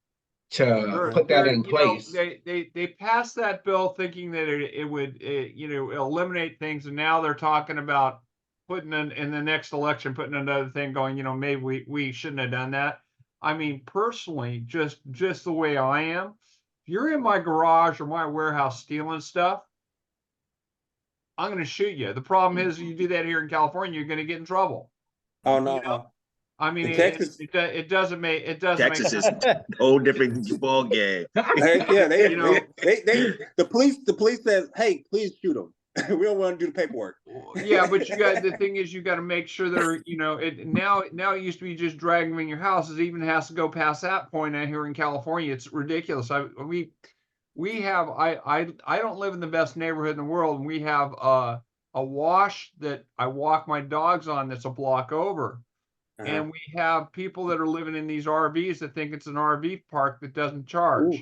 to put that in place. They passed that bill thinking that it would eliminate things, and now they're talking about putting in the next election, putting another thing going, you know, maybe we shouldn't have done that. I mean, personally, just the way I am, if you're in my garage or my warehouse stealing stuff, I'm going to shoot you. The problem is you do that here in California, you're going to get in trouble. Oh, no. You know? I mean, Texas, it doesn't make Texas is a whole different ball game. Yeah, the police says, hey, please shoot them. We don't want to do the paperwork. Yeah, but the thing is, you got to make sure they're, you know, now it used to be just dragging them in your house. It even has to go past that point out here in California. It's ridiculous. We have I don't live in the best neighborhood in the world, and we have a wash that I walk my dogs on that's a block over. And we have people that are living in these RVs that think it's an RV park that doesn't charge. Ooh.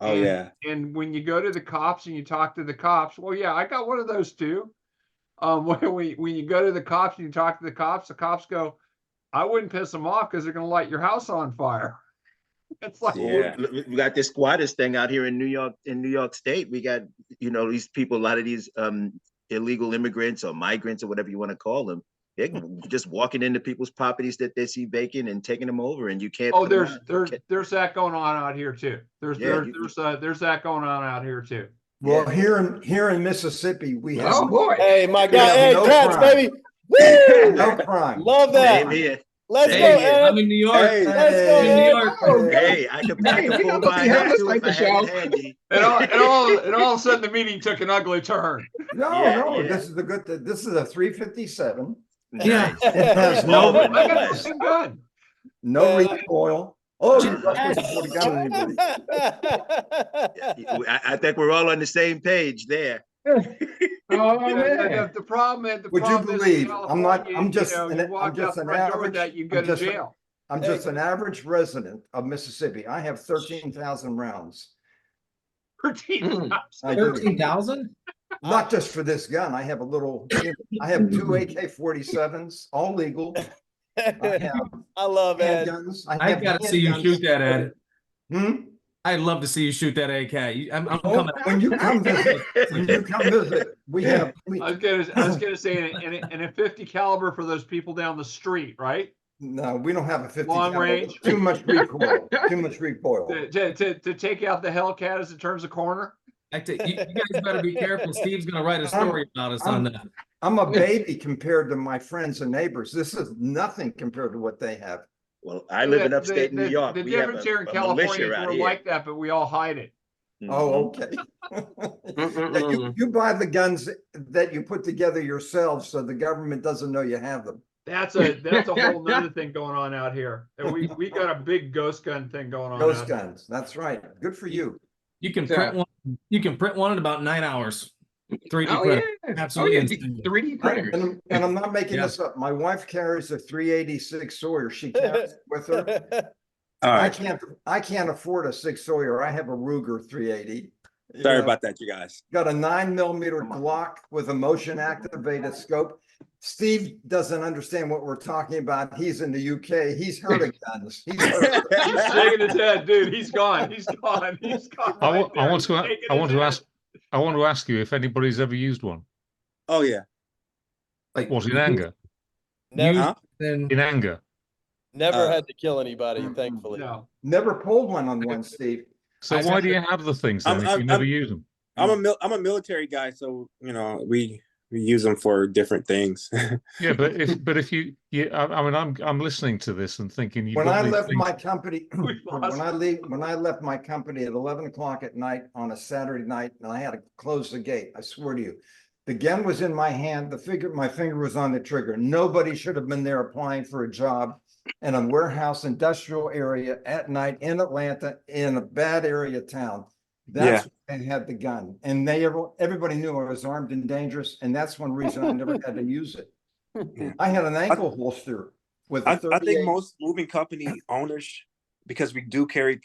Oh, yeah. And when you go to the cops and you talk to the cops, well, yeah, I got one of those too. When you go to the cops and you talk to the cops go, I wouldn't piss them off because they're going to light your house on fire. It's like, we got this squatters thing out here in New York State. We got, you know, these people, a lot of these illegal immigrants or migrants or whatever you want to call them. They're just walking into people's properties that they see vacant and taking them over, and you can't. Oh, there's that going on out here too. There's that going on out here too. Well, here in Mississippi, we have. Oh boy! Hey, my guy, hey, Katz, baby. Woo! No crime. Love that. Let's go, Ed. I'm in New York. Let's go, in New York. Hey, I can pull my hat too if I had it handy. And all of a sudden, the meeting took an ugly turn. No, this is this is a 357. Yeah. It has no gun. No recoil. Oh, you're not supposed to put a gun on anybody. I think we're all on the same page there. The problem Would you believe? I'm just an average resident of Mississippi. I have 13,000 rounds. 13,000? Not just for this gun. I have a little, I have 2 AK-47s, all legal. I love Ed. I gotta see you shoot that, Ed. I'd love to see you shoot that AK. I'm coming. When you come visit, we have. I was gonna say, and a 50 caliber for those people down the street, right? No, we don't have a 50 long caliber. range. Too much recoil. Too much recoil. To take out the Hellcat as it turns a corner. You guys better be careful. Steve's gonna write a story about us on that. I'm a baby compared to my friends and neighbors. This is nothing compared to what they have. Well, I live in upstate New York. The difference here in California is we're like that, but we all hide it. Oh, okay. You buy the guns that you put together yourself, so the government doesn't know you have them. That's a whole nother thing going on out here. And we got a big ghost gun thing going on. Ghost guns. That's right. Good for you. You can print one. You can print one in about 9 hours. 3D printer. Yeah. Absolutely. 3D printers. And I'm not making this up. My wife carries a 386 Sawyer. She carries it with her. I can't afford a 6 Sawyer. I have a Ruger 380. Sorry about that, you guys. Got a 9mm Glock with a motion activated scope. Steve doesn't understand what we're talking about. He's in the UK. He's heard of guns. He's shaking his head, dude. He's gone. He's gone. He's gone. I want to ask you if anybody's ever used one. Oh yeah. Like what, in anger? Never. In anger. Never had to kill anybody, Mm-mm. thankfully. No. Never pulled one on one, Steve. So why do you have the things then if you never use them? I'm a military guy, so we use them for different things. Yeah, but if you I mean I'm listening to this and thinking When I left things... my company, when I left my company at 11 o'clock at night on a Saturday night, and I had to close the gate, I swear to you, the gun was in my hand, my finger was on the trigger. Nobody should have been there applying for a job in a warehouse industrial area at night in Atlanta in a bad area of town. That's when I had the gun, and everybody knew I was armed and dangerous, and that's one reason I never had to use it. I had an ankle holster with a 38. I think most moving company owners, because we do carry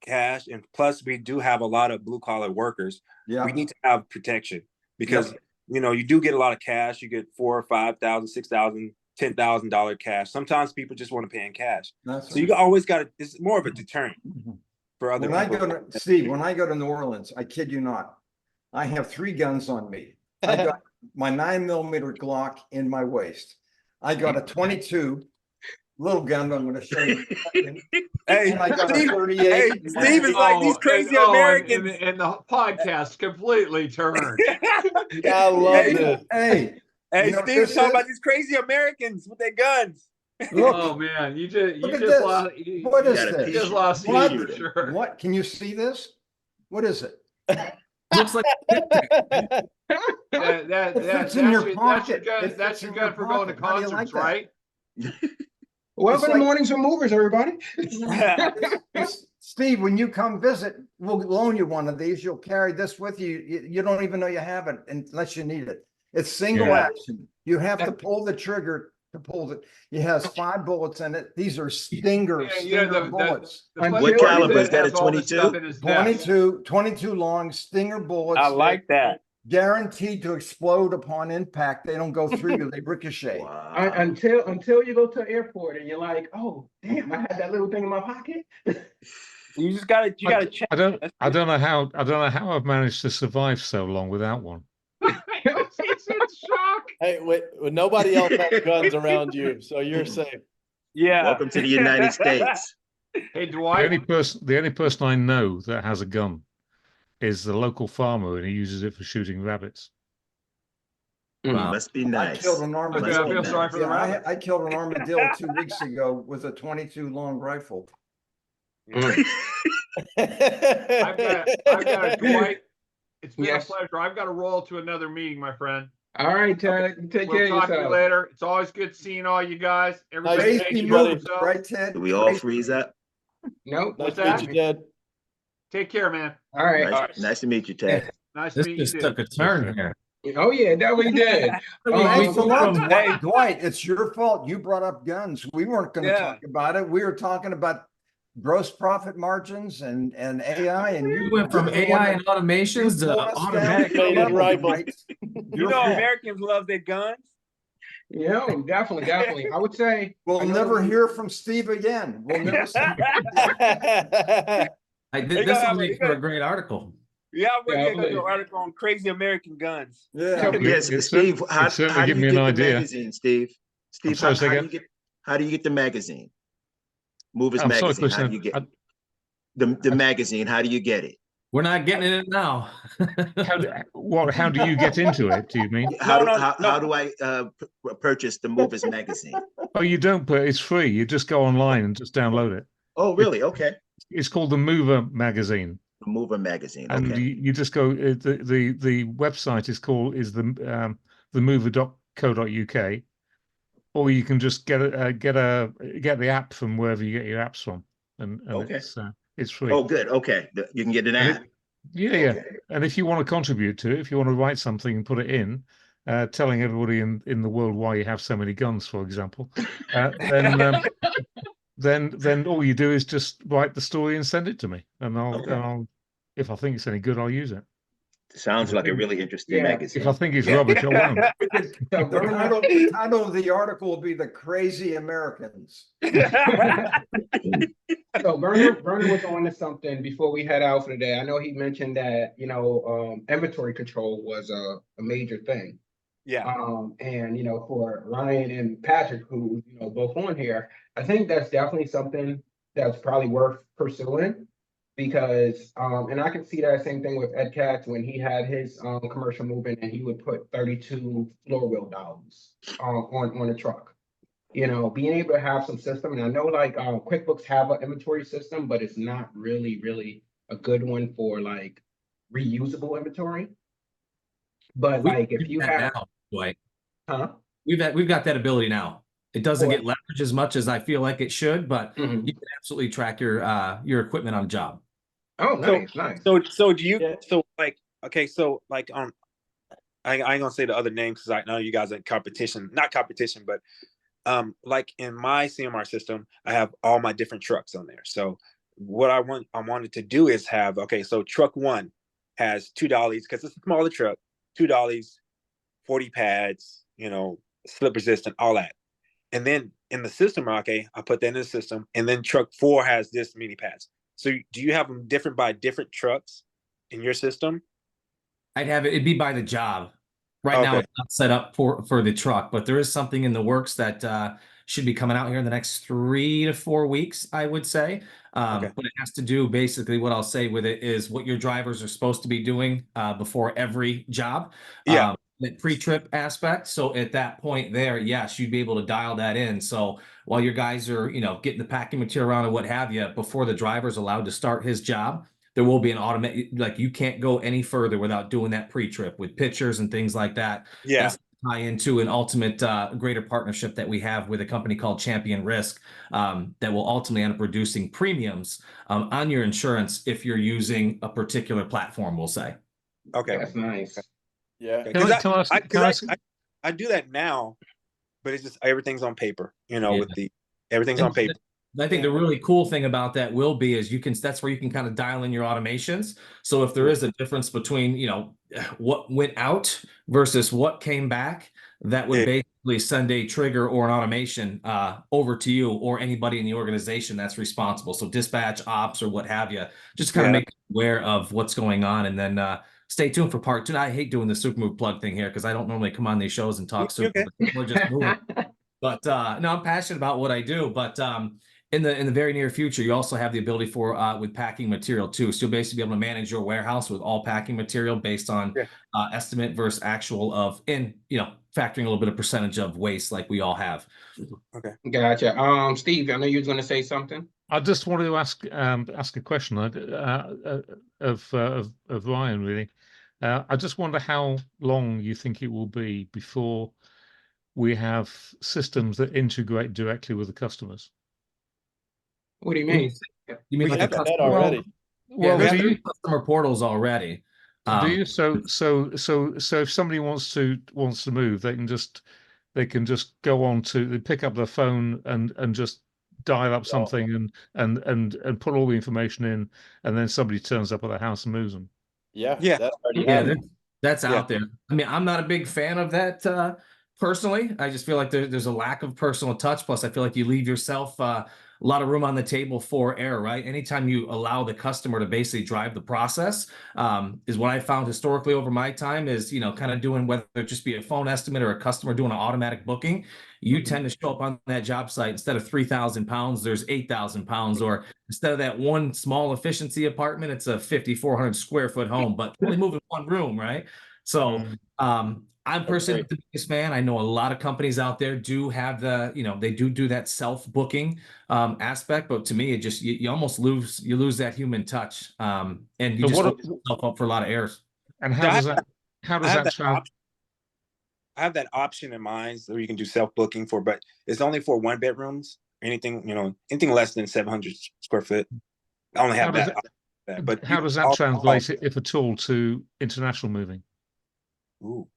cash, and plus we do have a lot of blue collar workers. Yeah, we need to have protection because you do get a lot of cash. You get $4,000, $5,000, $6,000, $10,000 cash. Sometimes people just want to pay in cash. So you always got to. It's more of a deterrent for other people. Steve, when I go to New Orleans, I kid you not, I have 3 guns on me. I got my 9mm Glock in my waist. I got a 22 little gun. I'm going to show you. Hey, I got Steve, a 38. Steve is like these crazy Americans. And the podcast completely turned. I love it. Hey, Steve's talking about these crazy Americans with their guns. Look, oh man, you just lost. What is this? You just lost What? Steve for sure. What? Can you see this? What is it? Looks like That's in your pocket. That's your gun for going to concerts, right? Welcome to Mornings with Movers, everybody. Steve, when you come visit, we'll loan you one of these. You'll carry this with you. You don't even know you have it unless you need it. It's single action. You have to pull the trigger to pull it. It has 5 bullets in it. These are stinger bullets. What caliber is that? A 22? 22 long stinger bullets. I like that. Guaranteed to explode upon impact. They don't go through you. They ricochet. Wow. Until you go to the airport and you're like, oh damn, I had that little thing in my pocket. You gotta check. I don't know how I've managed to survive so long without one. He's in shock. Hey, wait, nobody else has guns around you, so you're safe. Yeah. Welcome to the United States. Hey, Dwyght. The only person I know that has a gun is the local farmer, and he uses it for shooting rabbits. Wow. Must be nice. I killed an armadillo. I feel sorry for the rabbit. I killed an armadillo 2 weeks ago with a 22 long rifle. I've got a Dwyght. It's been a pleasure. I've got to roll to another meeting, my friend. All right, Ted. Take care of We'll talk to you yourself. later. It's always good seeing all you guys. Everybody Nice take to meet care you, of yourself. Right, Ted? Do we all freeze up? Nope. Nice What's to meet that? you, Dad. Take care, man. All right. Nice to meet you, Ted. Nice to this meet you. just too. took a turn here. Oh yeah, that we did. Thanks a lot, Hey. Dwyght. It's your fault. You brought up guns. We weren't going to talk about it. We were talking about gross profit margins and AI, and We went from AI and automations to automatic. Americans love their guns. Yeah, definitely. I would say We'll never hear from Steve again. We'll never see. This will make for a great article. Yeah, we're going to do an article on crazy American guns. Yeah. Yes, It Steve. How certainly do give you me get an the idea. magazine, Steve? Steve, sorry, say again? how do you get the magazine? Movers I'm sorry, magazine. How do you get the magazine? How do you get it? We're not getting it now. How do you get into it? Do you mean? How do I purchase the Movers magazine? Oh, you don't put it's free. You just go online and just download it. Oh, really? Okay. It's called the Mover magazine. The Mover magazine. And Okay. you just go. The website is themover.co.uk, or you can just get the app from wherever you get your apps from, and Okay. it's free. Oh, good. Okay. You can get an app. Yeah. Okay. And if you want to contribute to it, if you want to write something and put it in, telling everybody in the world why you have so many guns, for example, then all you do is just write the story and send it to me, and I'll if I think it's any good, I'll use it. Sounds like a really interesting magazine. If I think it's rubbish, I won't. The title of the article will be "The Crazy Americans." So Verner was on to something before we head out for the day. I know he mentioned that inventory control was a major thing. Yeah. And for Ryan and Patrick, who both on here, I think that's definitely something that's probably worth pursuing because, and I can see that same thing with Ed Katz when he had his commercial moving and he would put 32 floor wheel dollars on a truck. You know, being able to have some system, and I know like QuickBooks have an inventory system, but it's not really a good one for like reusable inventory. But like if you have, now, Dwight, huh? we've got that ability now. It doesn't Boy. get leveraged as much as I feel like it should, but you can absolutely track your equipment on a job. Oh, nice. So do you? Yeah. So like, okay, so like I ain't gonna say the other name because I know you guys are in competition, not competition, but like in my CMR system, I have all my different trucks on there. So what I wanted to do is have, okay, so truck one has $2 because it's a smaller truck, $2, 40 pads, you know, slip resistant, all that. And then in the system, okay, I put that in the system, and then truck 4 has this many pads. So do you have them different by different trucks in your system? I'd have it'd be by the job. Right now, Okay. it's not set up for the truck, but there is something in the works that should be coming out here in the next 3 to 4 weeks, I would say. Okay. But it has to do basically what I'll say with it is what your drivers are supposed to be doing before every job. Yeah. The pre-trip aspect. So at that point there, yes, you'd be able to dial that in. So while your guys are, you know, getting the packing material around and what have you, before the driver's allowed to start his job, there will be an automatic, like you can't go any further without doing that pre-trip with pictures and things like that. Yeah. That's tie into an ultimate greater partnership that we have with a company called Champion Risk that will ultimately end up reducing premiums on your insurance if you're using a particular platform, we'll say. Okay. That's nice. Yeah. Because Can I ask- I do that now, but it's just everything's on paper, you know, Yeah. with the everything's on paper. I think the really cool thing about that will be is that's where you can kind of dial in your automations. So if there is a difference between, you know, what went out versus what came back, that would basically send a trigger or an automation over to you or anybody in the organization that's responsible. So dispatch, ops, or what have you, just kind of make you aware of what's going on. And then stay tuned for part 2. I hate doing the super move plug thing here because I don't normally come on these shows and talk super. We're just moving. But no, I'm passionate about what I do. But in the very near future, you also have the ability for with packing material too. So you'll basically be able to manage your warehouse with all packing material based on estimate versus actual of, and you know, factoring a little bit of percentage of waste like we all have. Okay. Gotcha. Steve, I know you was going to say something. I just wanted to ask a question of Ryan, really. I just wonder how long you think it will be before we have systems that integrate directly with the customers. What do you mean? You mean We like have a that customer? already. Well, Well, there's do you? customer portals already. Do you? So if somebody wants to move, they can just go on to, they pick up their phone and just dial up something and put all the information in, and then somebody turns up at the house and moves them. Yeah. Yeah. That's already Yeah, happening. that's out there. I mean, I'm not a big fan of that personally. I just feel like there's a lack of personal touch. Plus, I feel like you leave yourself a lot of room on the table for error, right? Anytime you allow the customer to basically drive the process, is what I found historically over my time is, you know, kind of doing, whether it just be a phone estimate or a customer doing an automatic booking, you tend to show up on that job site, instead of 3,000 pounds, there's 8,000 pounds, or instead of that one small efficiency apartment, it's a 5,400 square foot home, but only moving one room, right? So, I'm personally not the biggest fan. I know a lot of companies out there do have the, you know, they do that self-booking aspect, but to me, it just, you almost lose that human touch, and you just open yourself up for a lot of errors. And how does that I have that option in mind, so you can do self-booking for, but it's only for 1-bedrooms. Anything, you know, anything less than 700 square foot. I only have that. But how does that translate, if at all, to international moving? Ooh.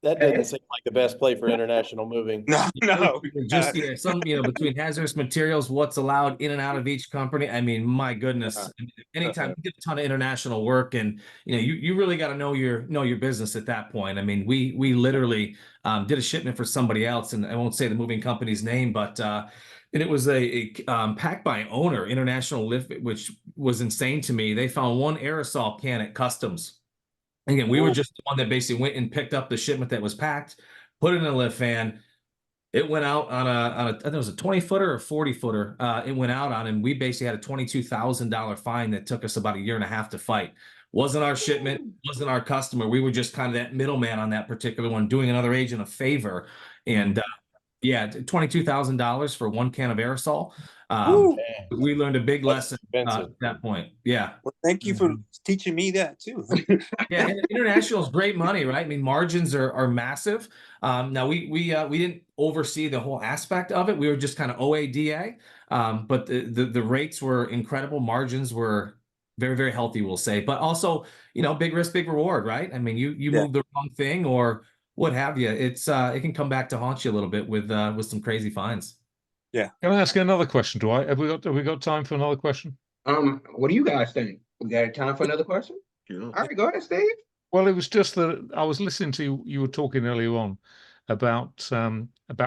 That doesn't seem like the best play for international moving. No. Just some, you know, between hazardous materials, what's allowed in and out of each company. I mean, my goodness, anytime you get a ton of international work, and you know, you really got to know your business at that point. I mean, we literally did a shipment for somebody else, and I won't say the moving company's name, but and it was a packed by owner, international lift, which was insane to me. They found one aerosol can at customs. Again, we were just the one that basically went and picked up the shipment that was packed, put it in a lift van, It went out on I think it was a 20-footer or 40-footer. It went out on, and we basically had a $22,000 fine that took us about a year and a half to fight. Wasn't our shipment, wasn't our customer. We were just kind of that middleman on that particular one, doing another agent a favor. And yeah, $22,000 for one can of aerosol. We learned a big lesson at that point. Yeah. Well, thank you for teaching me that too. Yeah, and international is great money, right? I mean, margins are massive. Now we didn't oversee the whole aspect of it. We were just kind of OADA, but the rates were incredible. Margins were very, very healthy, we'll say. But also, big risk, big reward, right? I mean, you move the wrong thing or what have you. It can come back to haunt you a little bit with some crazy fines. Yeah. Can I ask you another question, Dwyght? Have we got time for another question? What do you guys think? We got time for another question? Yeah. All right, go ahead, Steve. Well, it was just that I was listening to you were talking earlier on about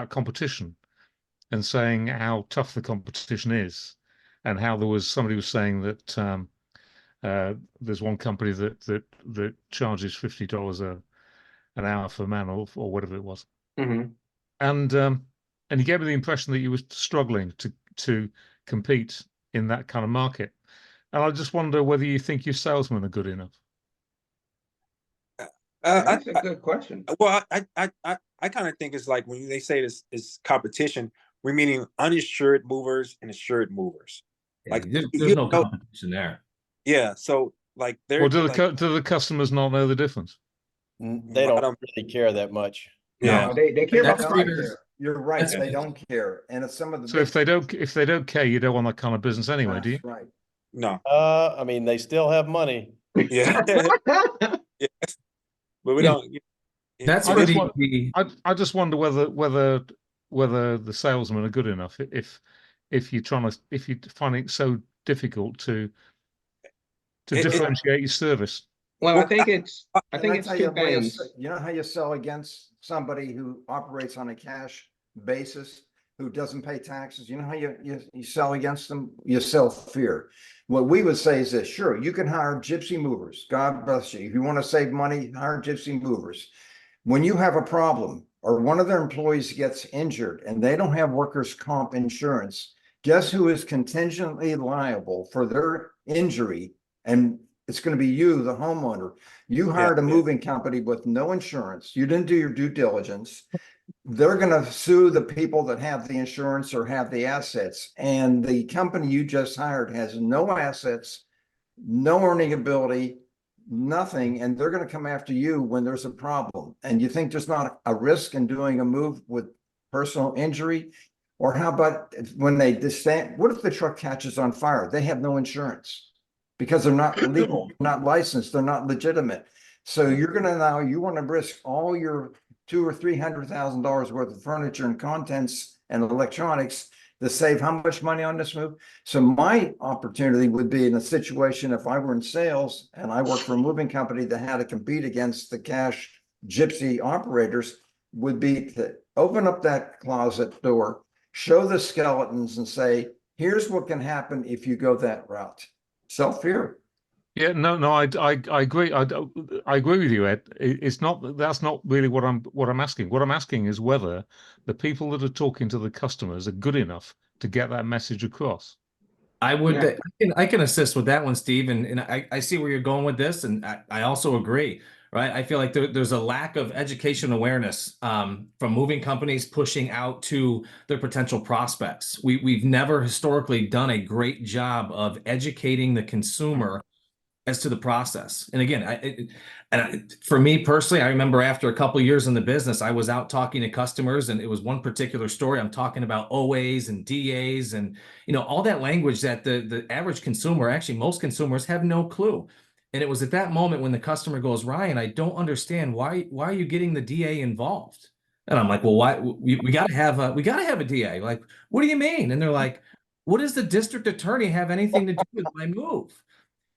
competition and saying how tough the competition is, and how somebody was saying that there's one company that charges $50 an hour for man or whatever it was, and he gave me the impression that you were struggling to compete in that kind of market, and I just wonder whether you think your salesmen are good enough. That's a good question. Well, I kind of think it's like when they say this is competition, we're meaning uninsured movers and insured movers. Yeah, like there's no competition there. Yeah, so like they're. Well, do the customers not know the difference? They don't really care that much. Yeah, No, they care about That's You're right. They don't care, and it's some of the. So if they don't care, you don't want that kind of business anyway, do you? Right. No. I mean, they still have money. Yeah. Yeah. But we don't. That's I where I just wonder whether the salesmen are good enough if you're finding it so difficult to differentiate your service. Well, I think it's Can two things. You know how you sell against somebody who operates on a cash basis, who doesn't pay taxes? You know how you sell against them? You sell fear. What we would say is this: sure, you can hire gypsy movers. God bless you. If you want to save money, hire gypsy movers. When you have a problem or one of their employees gets injured and they don't have workers' comp insurance, guess who is contingently liable for their injury? And it's going to be you, the homeowner. You hired a moving company with no insurance. You didn't do your due diligence. They're going to sue the people that have the insurance or have the assets. And the company you just hired has no assets, no earning ability, nothing. And they're going to come after you when there's a problem. And you think there's not a risk in doing a move with personal injury? Or how about when they disstand? What if the truck catches on fire? They have no insurance because they're not legal, not licensed, they're not legitimate. So you're going to you want to risk all your $200,000 or $300,000 worth of furniture and contents and electronics to save how much money on this move? So my opportunity would be in a situation, if I were in sales and I worked for a moving company that had to compete against the cash gypsy operators, would be to open up that closet door, show the skeletons and say, here's what can happen if you go that route. Self-fear. Yeah, no, I agree. I agree with you, Ed. That's not really what I'm asking. What I'm asking is whether the people that are talking to the customers are good enough to get that message across. I can assist with that one, Steve, and I see where you're going with this, and I also agree. Right, I feel like there's a lack of education awareness from moving companies pushing out to their potential prospects. We've never historically done a great job of educating the consumer as to the process. And again, for me personally, I remember after a couple of years in the business, I was out talking to customers, and it was one particular story. I'm talking about OAs and DAs and all that language that the average consumer, actually most consumers, have no clue. And it was at that moment when the customer goes, Ryan, I don't understand why are you getting the DA involved? And I'm like, well, why we gotta have a DA. Like, what do you mean? And they're like, what does the district attorney have anything to do with my move?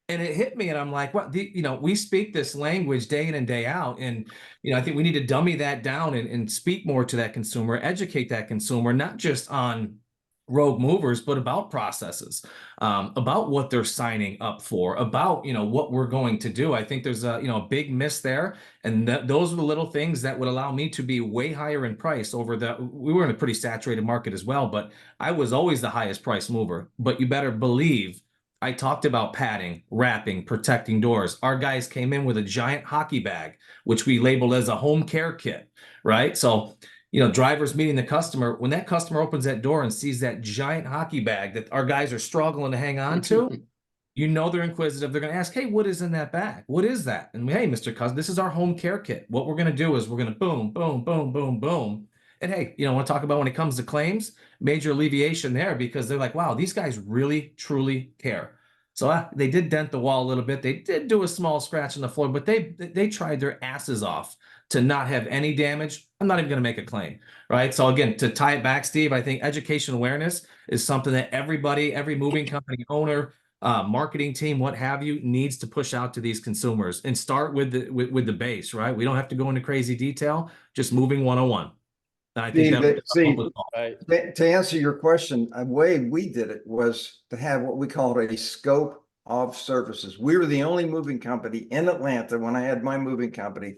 And it hit me, and I'm like, what? We speak this language day in and day out, and I think we need to dummy that down and speak more to that consumer, educate that consumer, not just on rogue movers, but about processes, about what they're signing up for, about, you know, what we're going to do. I think there's a, you know, a big miss there. And those are the little things that would allow me to be way higher in price over we were in a pretty saturated market as well, but I was always the highest price mover. But you better believe I talked about padding, wrapping, protecting doors. Our guys came in with a giant hockey bag, which we labeled as a home care kit, right? So, you know, drivers meeting the customer, when that customer opens that door and sees that giant hockey bag that our guys are struggling to hang on to, you know they're inquisitive. They're going to ask, hey, what is in that bag? What is that? And hey, Mr. Cousin, this is our home care kit. What we're going to do is we're going to boom, boom, boom, boom, boom. And hey, you know, I want to talk about when it comes to claims, major alleviation there, because they're like, wow, these guys really, truly care. So they did dent the wall a little bit. They did do a small scratch on the floor, but they tried their asses off to not have any damage. I'm not even going to make a claim, right? So again, to tie it back, Steve, I think education awareness is something that everybody, every moving company owner, marketing team, what have you, needs to push out to these consumers and start with the base, right? We don't have to go into crazy detail, just moving 101. And I think to answer your question, the way we did it was to have what we called a scope of services. We were the only moving company in Atlanta when I had my moving company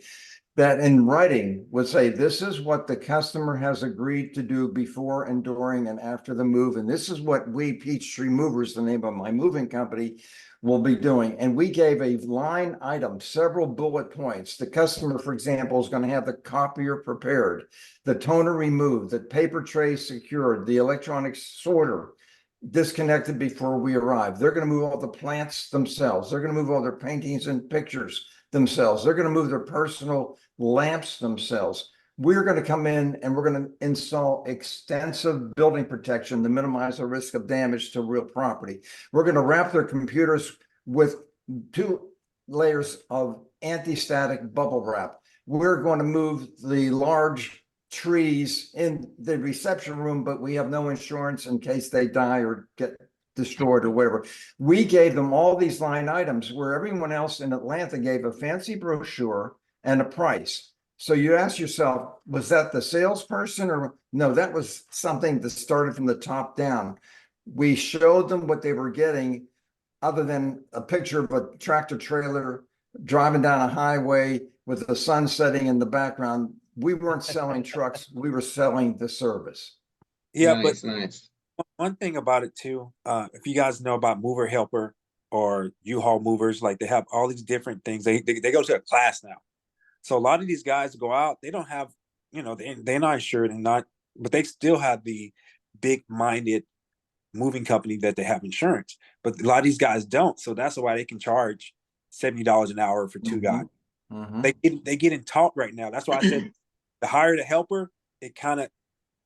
that in writing would say, this is what the customer has agreed to do before and during and after the move. And this is what we, Peachtree Movers, the name of my moving company, will be doing. And we gave a line item, several bullet points. The customer, for example, is going to have the copier prepared, the toner removed, the paper tray secured, the electronic sorter disconnected before we arrive. They're going to move all the plants themselves. They're going to move all their paintings and pictures themselves. They're going to move their personal lamps themselves. We're going to come in and we're going to install extensive building protection to minimize the risk of damage to real property. We're going to wrap their computers with 2 layers of anti-static bubble wrap. We're going to move the large trees in the reception room, but we have no insurance in case they die or get destroyed or whatever. We gave them all these line items where everyone else in Atlanta gave a fancy brochure and a price. So you ask yourself, was that the salesperson or no? That was something that started from the top down. We showed them what they were getting, other than a picture of a tractor trailer driving down a highway with the sun setting in the background. We weren't selling trucks, we were selling the service. Yeah, nice, but nice. One thing about it too, if you guys know about Mover Helper or U-Haul Movers, like they have all these different things. They go to a class now. So a lot of these guys go out, they don't have, you know, they're not insured and not, but they still have the big-minded moving company that they have insurance. But a lot of these guys don't. So that's why they can charge $70 an hour for 2 guys. They getting taught right now. That's why I said the hire the helper, it kind of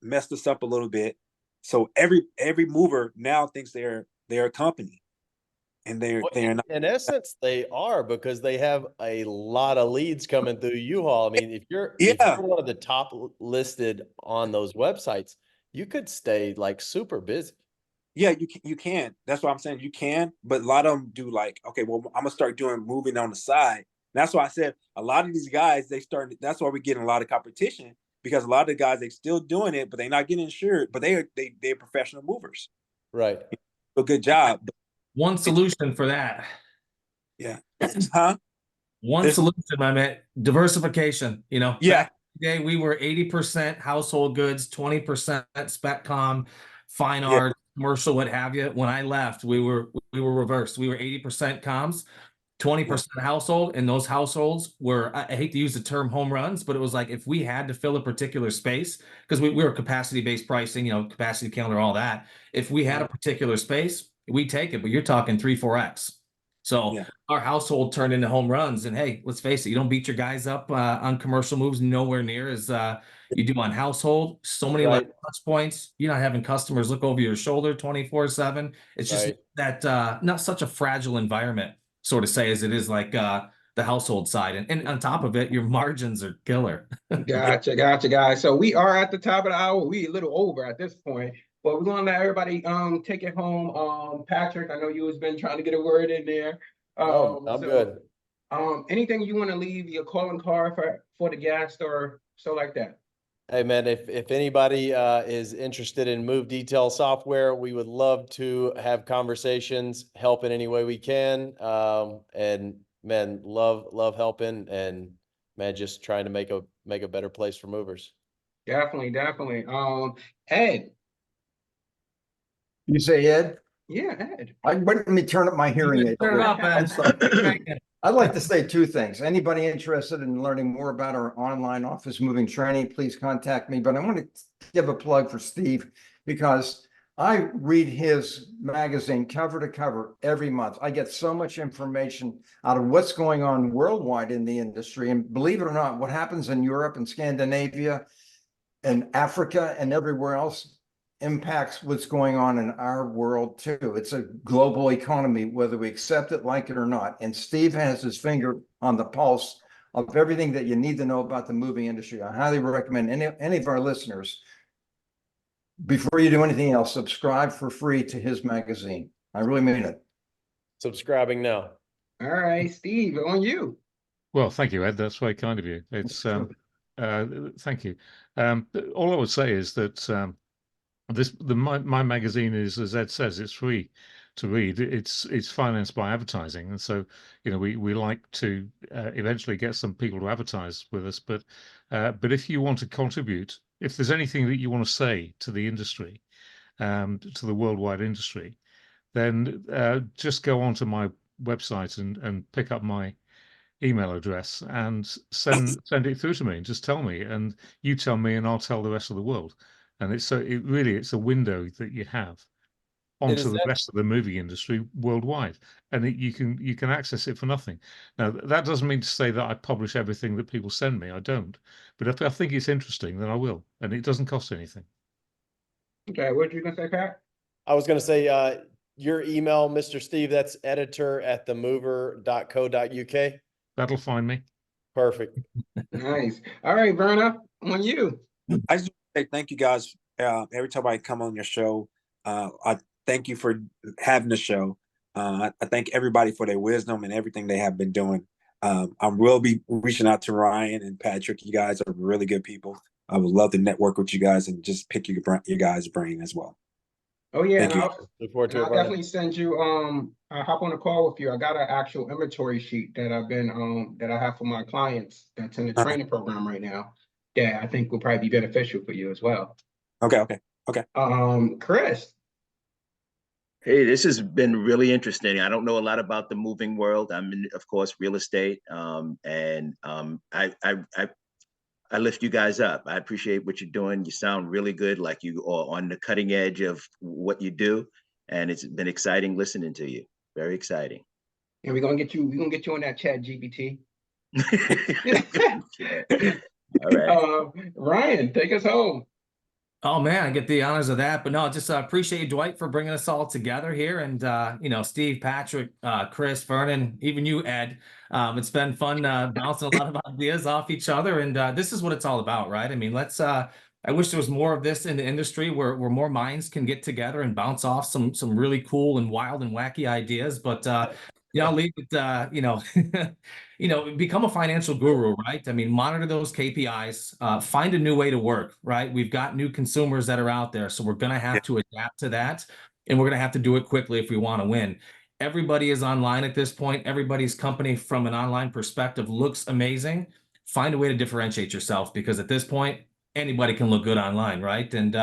messed us up a little bit. So every mover now thinks they're a company. And they're not. In essence, they are, because they have a lot of leads coming through U-Haul. I mean, if you're one of the top listed on those websites, you could stay like super busy. Yeah, you can. That's what I'm saying. You can, but a lot of them do like, okay, well, I'm gonna start doing moving on the side. And that's why I said a lot of these guys, that's why we're getting a lot of competition, because a lot of the guys, they still doing it, but they're not getting insured, but they're professional movers. Right. So good job. One solution for that. Yeah. Huh? Solution, I meant diversification. You know, yeah. Back in the day, we were 80% household goods, 20% spec com, fine art, commercial, what have you. When I left, we were reversed. We were 80% comms, 20% household, and those households were, I hate to use the term home runs, but it was like if we had to fill a particular space, because we were capacity-based pricing, you know, capacity calendar, all that. If we had a particular space, we take it, but you're talking 3-4x. So our household turned into home runs. And hey, let's face it, you don't beat your guys up on commercial moves nowhere near as you do on household. So many like touch points. You're not having customers look over your shoulder 24/7. It's just that not such a fragile environment, sort of say, as it is like the household side. And on top of it, your margins are killer. Gotcha, guys. So we are at the top of the hour. We a little over at this point. But we're gonna let everybody take it home. Patrick, I know you has been trying to get a word in there. I'm good. Anything you want to leave your calling card for the guest or so like that? Hey man, if anybody is interested in move detail software, we would love to have conversations, help in any way we can. And man, love helping, and man, just trying to make a better place for movers. Definitely. Ed. You say Ed? Yeah, Ed. Let me turn up my hearing aid. Turn it up, I'm Ed. sorry. I'd like to say two things. Anybody interested in learning more about our online office moving training, please contact me. But I want to give a plug for Steve, because I read his magazine cover to cover every month. I get so much information out of what's going on worldwide in the industry. And believe it or not, what happens in Europe and Scandinavia and Africa and everywhere else impacts what's going on in our world too. It's a global economy, whether we accept it, like it or not. And Steve has his finger on the pulse of everything that you need to know about the moving industry. I highly recommend any of our listeners, before you do anything else, subscribe for free to his magazine. I really mean it. Subscribing now. All right, Steve, on you. Well, thank you, Ed. That's very kind of you. It's thank you. All I would say is that my magazine is, as Ed says, it's free to read. It's financed by advertising, and so we like to eventually get some people to advertise with us. But if you want to contribute, if there's anything that you want to say to the industry, to the worldwide industry, then just go onto my website and pick up my email address and send it through to me, and just tell me, and you tell me, and I'll tell the rest of the world. And it's a window that you have onto the rest of the movie industry worldwide, and you can access it for nothing. Now, that doesn't mean to say that I publish everything that people send me. I don't. But if I think it's interesting, then I will, and it doesn't cost anything. Okay, what you gonna say, Pat? I was going to say your email, Mr. Steve, that's editor@themover.co.uk. That'll find me. Perfect. Nice. All right, Verner, on you. I just say thank you guys. Every time I come on your show, I thank you for having the show. I thank everybody for their wisdom and everything they have been doing. I will be reaching out to Ryan and Patrick. You guys are really good people. I would love to network with you guys and just pick your guys' brain as well. Oh yeah, Thank and you. Look forward to I'll it, Vernon. definitely send you. I'll hop on a call with you. I got an actual inventory sheet that I've been that I have for my clients that's in the training program right now. Yeah, I think will probably be beneficial for you as well. Okay. Chris. Hey, this has been really interesting. I don't know a lot about the moving world. I'm in, of course, real estate. I lift you guys up. I appreciate what you're doing. You sound really good, like you are on the cutting edge of what you do. And it's been exciting listening to you. Very exciting. And we're gonna get you on that ChatGPT. All right. Ryan, take us home. Oh man, I get the honors of that. But no, just appreciate you, Dwyght, for bringing us all together here. And Steve, Patrick, Chris, Vernon, even you, Ed. It's been fun bouncing a lot of ideas off each other. And this is what it's all about, right? I mean, I wish there was more of this in the industry where more minds can get together and bounce off some really cool and wild and wacky ideas. But I'll leave it, become a financial guru, right? I mean, monitor those KPIs, find a new way to work, right? We've got new consumers that are out there, so we're going to have to adapt to that, and we're going to have to do it quickly if we want to win. Everybody is online at this point. Everybody's company from an online perspective looks amazing. Find a way to differentiate yourself, because at this point, anybody can look good online, right? And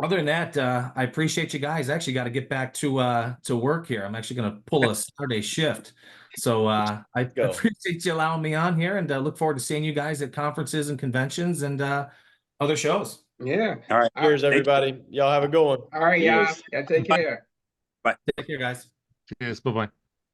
other than that, I appreciate you guys. I actually got to get back to work here. I'm actually going to pull a Saturday shift. So I appreciate you allowing me on here, and look forward to seeing you guys at conferences and conventions and other shows. Yeah. All right. Cheers, everybody. Y'all have a good one. All right, y'all. Yeah, take care. Bye. Take care, guys. Cheers. Bye-bye.